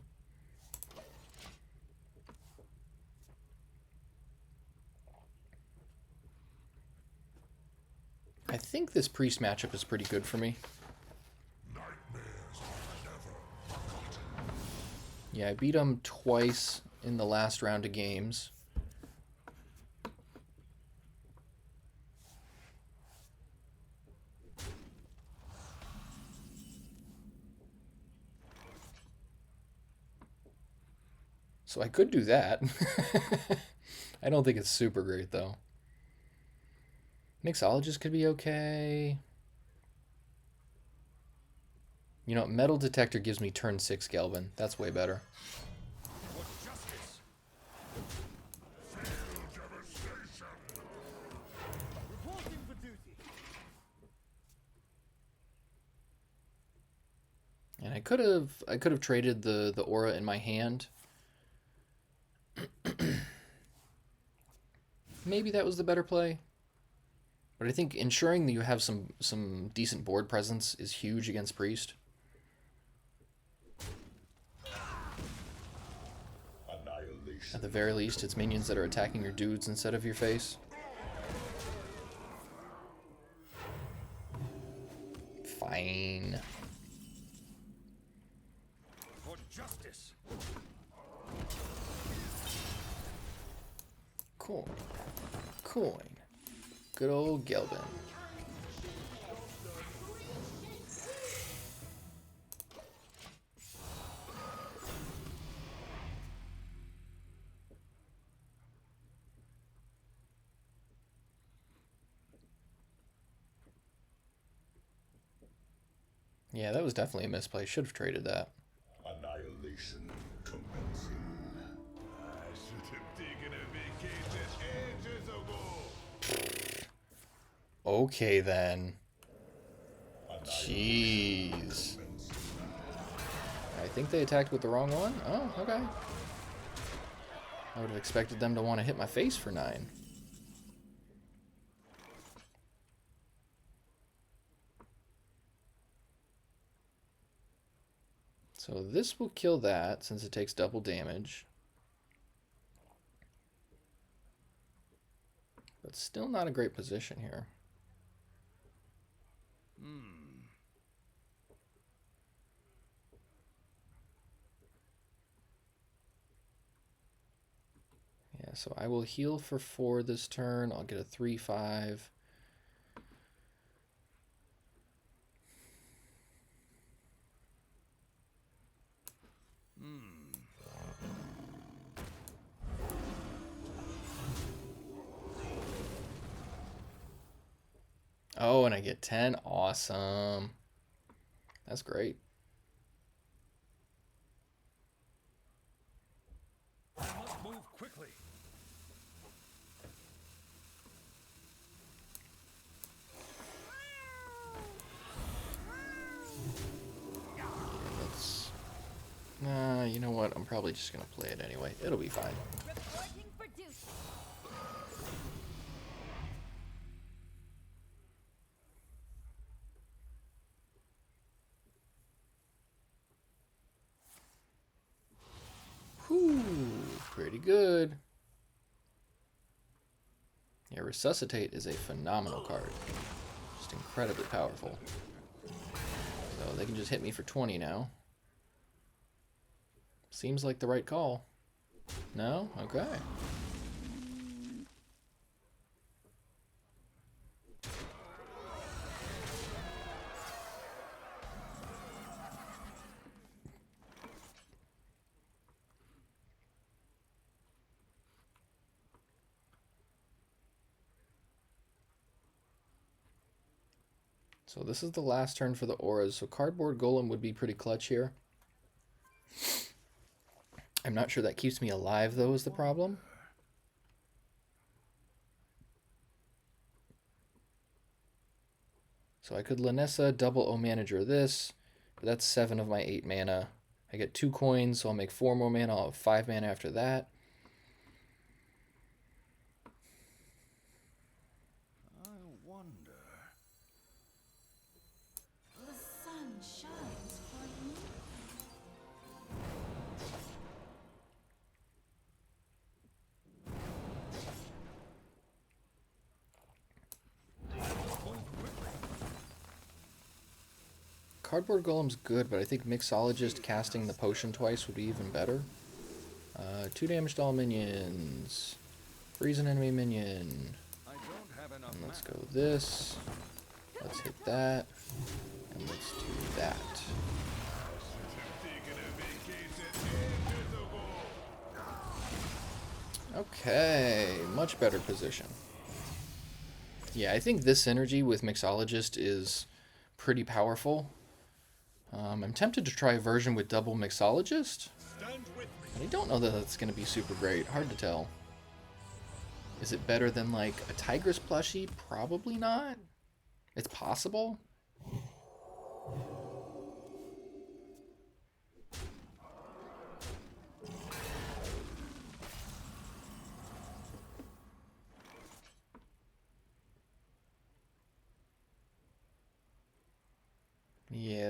Speaker 1: I think this Priest matchup is pretty good for me. Yeah, I beat him twice in the last round of games. So I could do that. I don't think it's super great, though. Mixologist could be okay. You know, Metal Detector gives me turn 6 Gelbin. That's way better.
Speaker 4: For justice. Reporting for duty.
Speaker 1: And I could have traded the aura in my hand. maybe that was the better play. But I think ensuring that you have some decent board presence is huge against Priest.
Speaker 2: Annihilation.
Speaker 1: At the very least, it's minions that are attacking your dudes instead of your face. Fine.
Speaker 4: For justice.
Speaker 1: Coin. Coin. Good old Gelbin. Yeah, that was definitely a misplay. Should have traded that.
Speaker 2: Annihilation commencing. I should have taken a vacation ages ago.
Speaker 1: Okay, then. Jeez. I think they attacked with the wrong one? Oh, okay. I would have expected them to want to hit my face for 9. So this will kill that since it takes double damage. But still not a great position here. Yeah, so I will heal for 4 this turn. I'll get a 3/5. Oh, and I get 10. Awesome. That's great.
Speaker 4: I must move quickly.
Speaker 1: Let's... you know what? I'm probably just going to play it anyway. It'll be fine.
Speaker 3: Reporting for duty.
Speaker 1: Whew, pretty good. Yeah, Resuscitate is a phenomenal card. Just incredibly powerful. So they can just hit me for 20 now. Seems like the right call. No? Okay. So this is the last turn for the auras. So Cardboard Golem would be pretty clutch here. I'm not sure that keeps me alive, though, is the problem. So I could Lynessa, double O Manager this, but that's 7 of my 8 mana. I get 2 coins, so I'll make 4 more mana. I'll have 5 mana after that.
Speaker 4: I wonder.
Speaker 3: The sun shines for you.
Speaker 1: Cardboard Golem's good, but I think Mixologist casting the potion twice would be even better. 2 damage to all minions. Freeze an enemy minion.
Speaker 4: I don't have enough
Speaker 1: And let's
Speaker 4: mana.
Speaker 1: go this. Let's hit that. And let's do that.
Speaker 2: Taken a vacation ages ago.
Speaker 1: Okay, much better position. Yeah, I think this synergy with Mixologist is pretty powerful. I'm tempted to try a version with double Mixologist.
Speaker 2: Stand with me.
Speaker 1: And I don't know that that's going to be super great. Hard to tell. Is it better than, like, a Tigress plushie? Probably not. It's possible.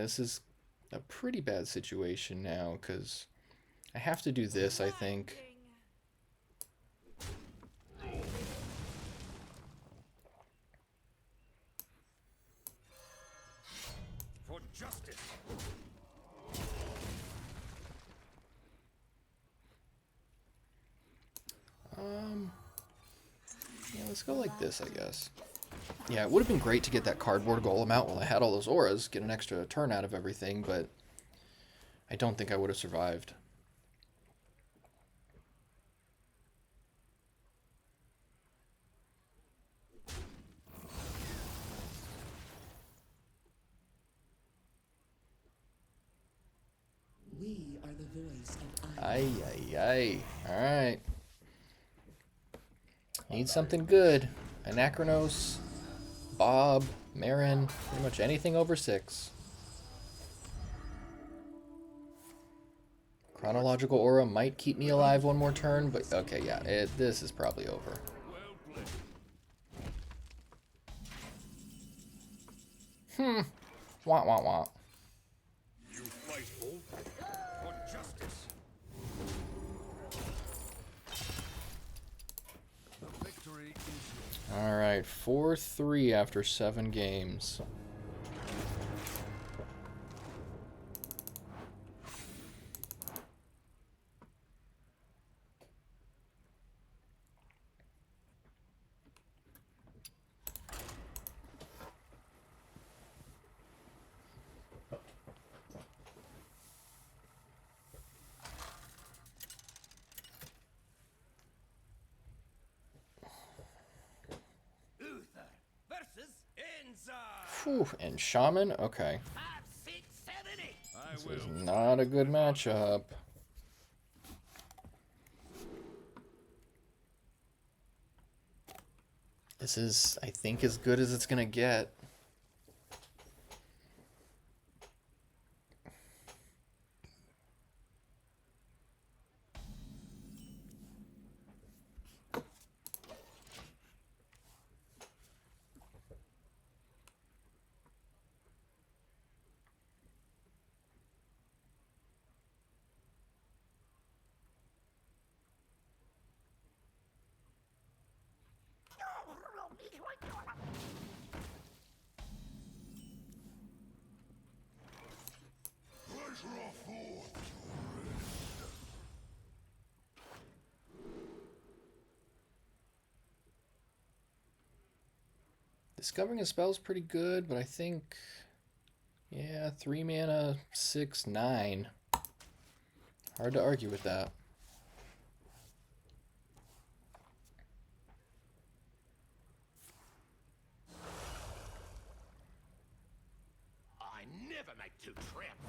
Speaker 1: this is a pretty bad situation now, because I have to do this, I think.
Speaker 4: For justice.
Speaker 1: Yeah, let's go like this, I guess. Yeah, it would have been great to get that cardboard golem out while I had all those auras, get an extra turn out of everything, but I don't think I would have survived.
Speaker 5: We are the voice of
Speaker 1: Ay, ay, ay. Alright. Need something good. Anachronos, Bob, Marin, pretty much anything over 6. Chronological Aura might keep me alive one more turn, but okay, yeah, this is probably over. Wah, wah, wah.
Speaker 2: You fight boldly.
Speaker 4: For justice. The victory is yours.
Speaker 1: Alright, 4-3 after 7 games.
Speaker 4: Versus Enza.
Speaker 1: Whew, and Shaman? Okay.
Speaker 4: 5, 6, 7, 8. I
Speaker 1: This
Speaker 4: will.
Speaker 1: is not a good matchup. This is, I think, as good as it's gonna get. Discovering a spell is pretty good, but I think, yeah, 3 mana, 6, 9. Hard to argue with that.
Speaker 2: I never make 2 traps.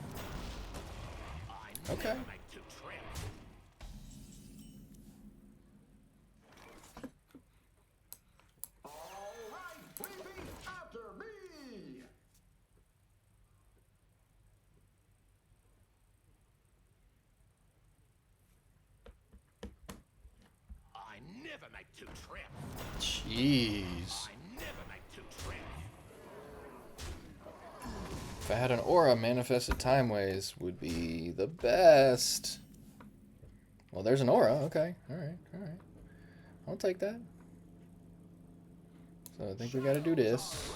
Speaker 1: Okay.
Speaker 2: Never make 2 traps. I never make 2 traps.
Speaker 1: Jeez.
Speaker 2: I never make 2 traps.
Speaker 1: If I had an aura, Manifested Timeways would be the best. Well, there's an aura. Okay. Alright, alright. I'll take that. So I think we gotta do this.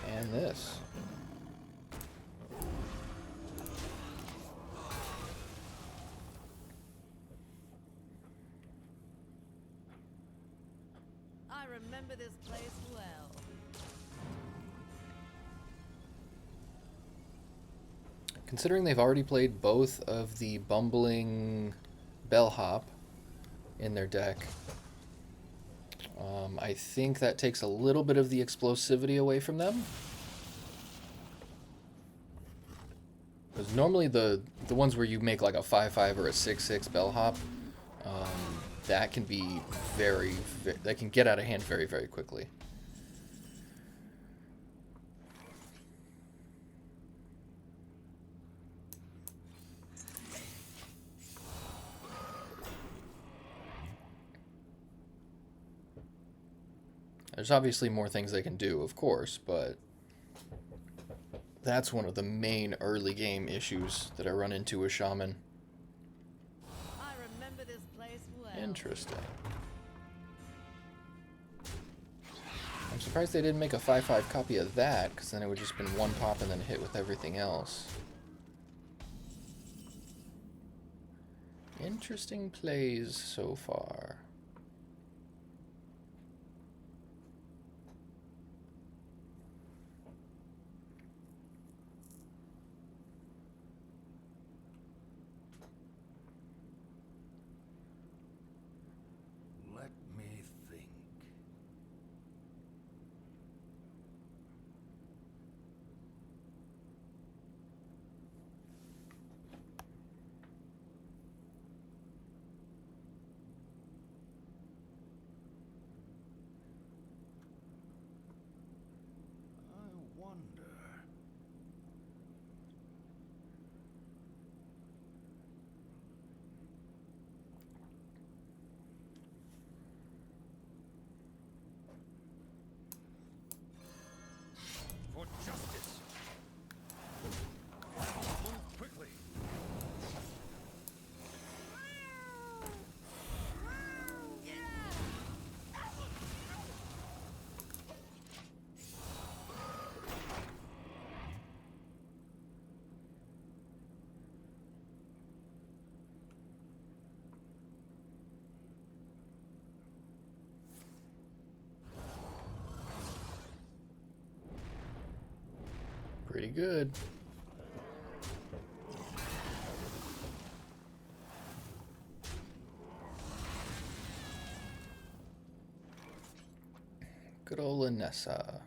Speaker 1: And this.
Speaker 3: I remember this place well.
Speaker 1: Considering they've already played both of the bumbling bellhop in their deck, I think that takes a little bit of the explosivity away from them. Because normally the ones where you make like a 5/5 or a 6/6 bellhop, that can be that can get out of hand very, very quickly. There's obviously more things they can do, of course, but That's one of the main early game issues that I run into with Shaman.
Speaker 6: I remember this place well.
Speaker 1: Interesting. I'm surprised they didn't make a 5/5 copy of that, because then it would just been one pop and then hit with everything else. Interesting plays so far.
Speaker 4: Let me think. I wonder. For justice. Move quickly.
Speaker 1: Pretty good. Good old Lynessa.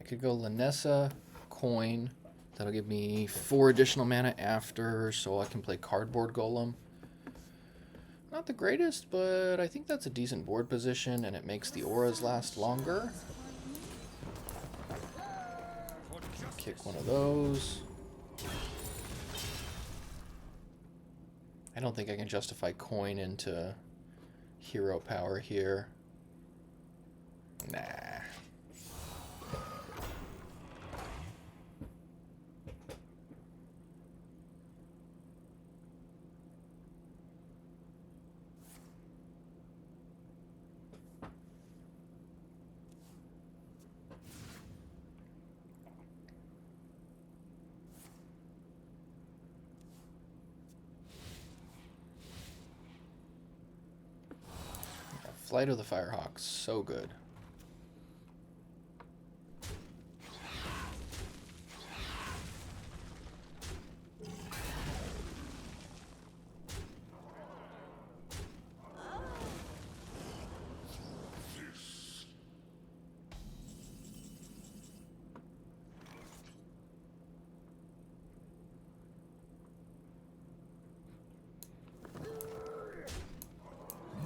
Speaker 1: I could go Lynessa, coin. That'll give me 4 additional mana after, so I can play Cardboard Golem. Not the greatest, but I think that's a decent board position, and it makes the auras last longer. Kick one of those. I don't think I can justify coin into hero power here. Nah. Flight of the Firehawk, so good.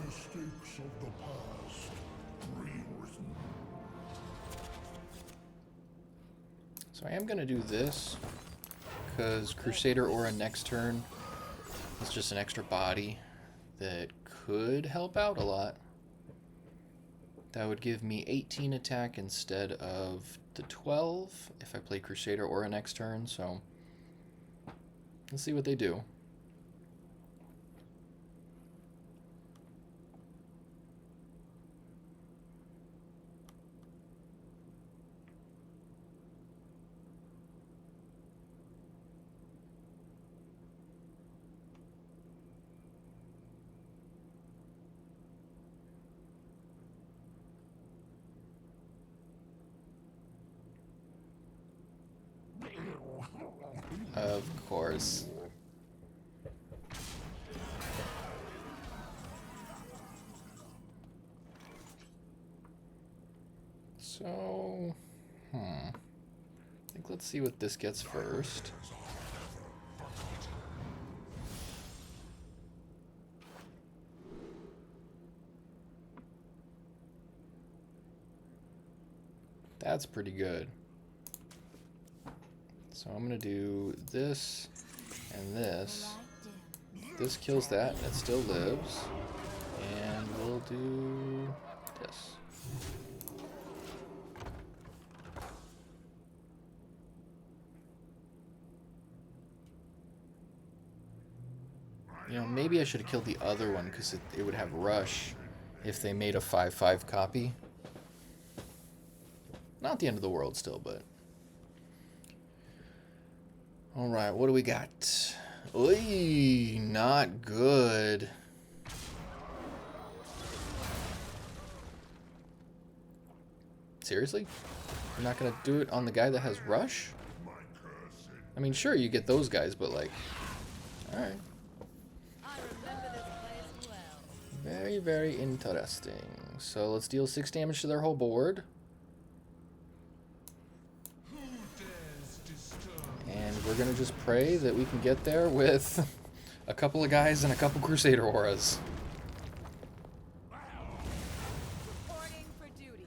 Speaker 2: Mistakes of the past rewritten.
Speaker 1: So I am going to do this, because Crusader Aura next turn is just an extra body that could help out a lot. That would give me 18 attack instead of the 12 if I play Crusader Aura next turn, so let's see what they do. Of course. So, I think let's see what this gets first. That's pretty good. So I'm going to do this and this. This kills that. It still lives. And we'll do this. You know, maybe I should have killed the other one because it would have rush if they made a 5/5 copy. Not the end of the world still, but... Alright, what do we got? Oy, not good. Seriously? You're not gonna do it on the guy that has rush? I mean, sure, you get those guys, but like... Alright.
Speaker 6: I remember this place well.
Speaker 1: Very, very interesting. So let's deal 6 damage to their whole board. And we're gonna just pray that we can get there with a couple of guys and a couple Crusader auras.
Speaker 6: Reporting for duty.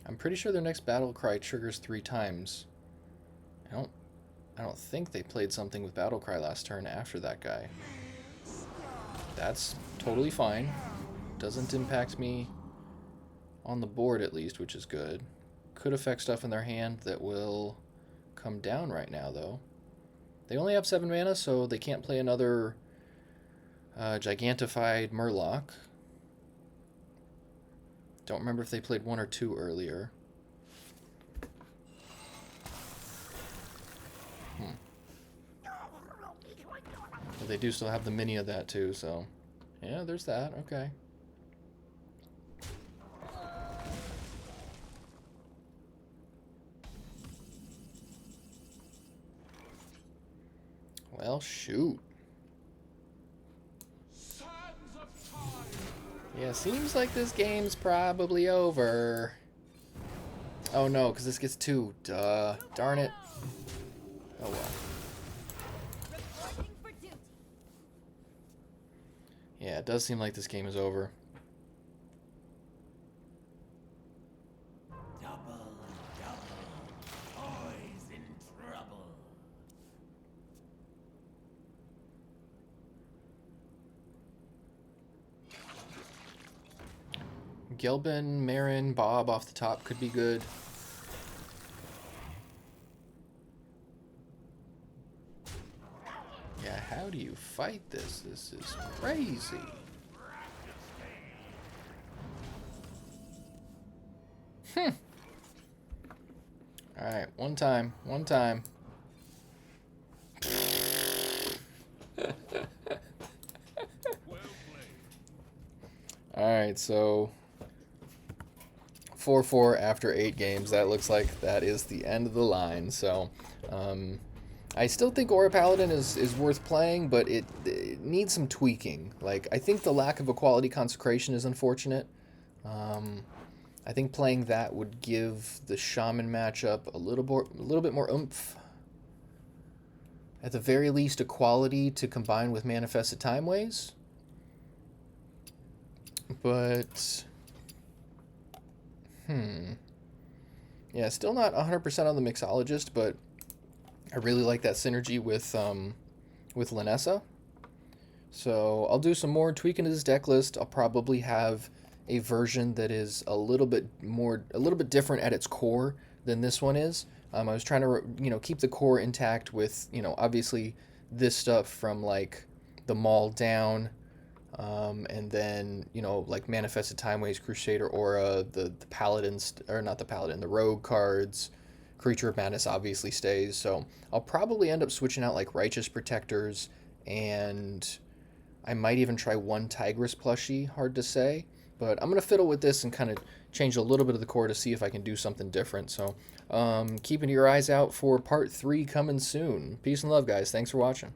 Speaker 1: I'm pretty sure their next battle cry triggers 3 times. I don't think they played something with battle cry last turn after that guy. That's totally fine. Doesn't impact me on the board at least, which is good. Could affect stuff in their hand that will come down right now, though. They only have 7 mana, so they can't play another Gigantified Murloc. Don't remember if they played 1 or 2 earlier. But they do still have the mini of that, too, so... Yeah, there's that. Okay. Well, shoot. Yeah, seems like this game's probably over. Oh no, because this gets 2. Duh. Darn it. Oh well.
Speaker 3: Reporting for duty.
Speaker 1: Yeah, it does seem like this game is over.
Speaker 4: Boys in trouble.
Speaker 1: Gelbin, Marin, Bob off the top could be good. Yeah, how do you fight this? This is crazy. Alright, one time. Alright, so 4-4 after 8 games. That looks like that is the end of the line. So, I still think Aura Paladin is worth playing, but it needs some tweaking. Like, I think the lack of a quality consecration is unfortunate. I think playing that would give the Shaman matchup a little bit more oomph. At the very least, a quality to combine with Manifested Timeways. But... Yeah, still not 100% on the Mixologist, but I really like that synergy with Lynessa. So I'll do some more tweaking to this deck list. I'll probably have a version that is a little bit different at its core than this one is. I was trying to, keep the core intact with, obviously this stuff from like the Maul down, and then, like Manifested Timeways, Crusader Aura, the Paladins, or not the Paladin, the Rogue cards, Creature of Madness obviously stays. So I'll probably end up switching out like Righteous Protectors, and I might even try one Tigress plushie, hard to say. But I'm going to fiddle with this and kind of change a little bit of the core to see if I can do something different. So keeping your eyes out for part 3 coming soon. Peace and love, guys. Thanks for watching.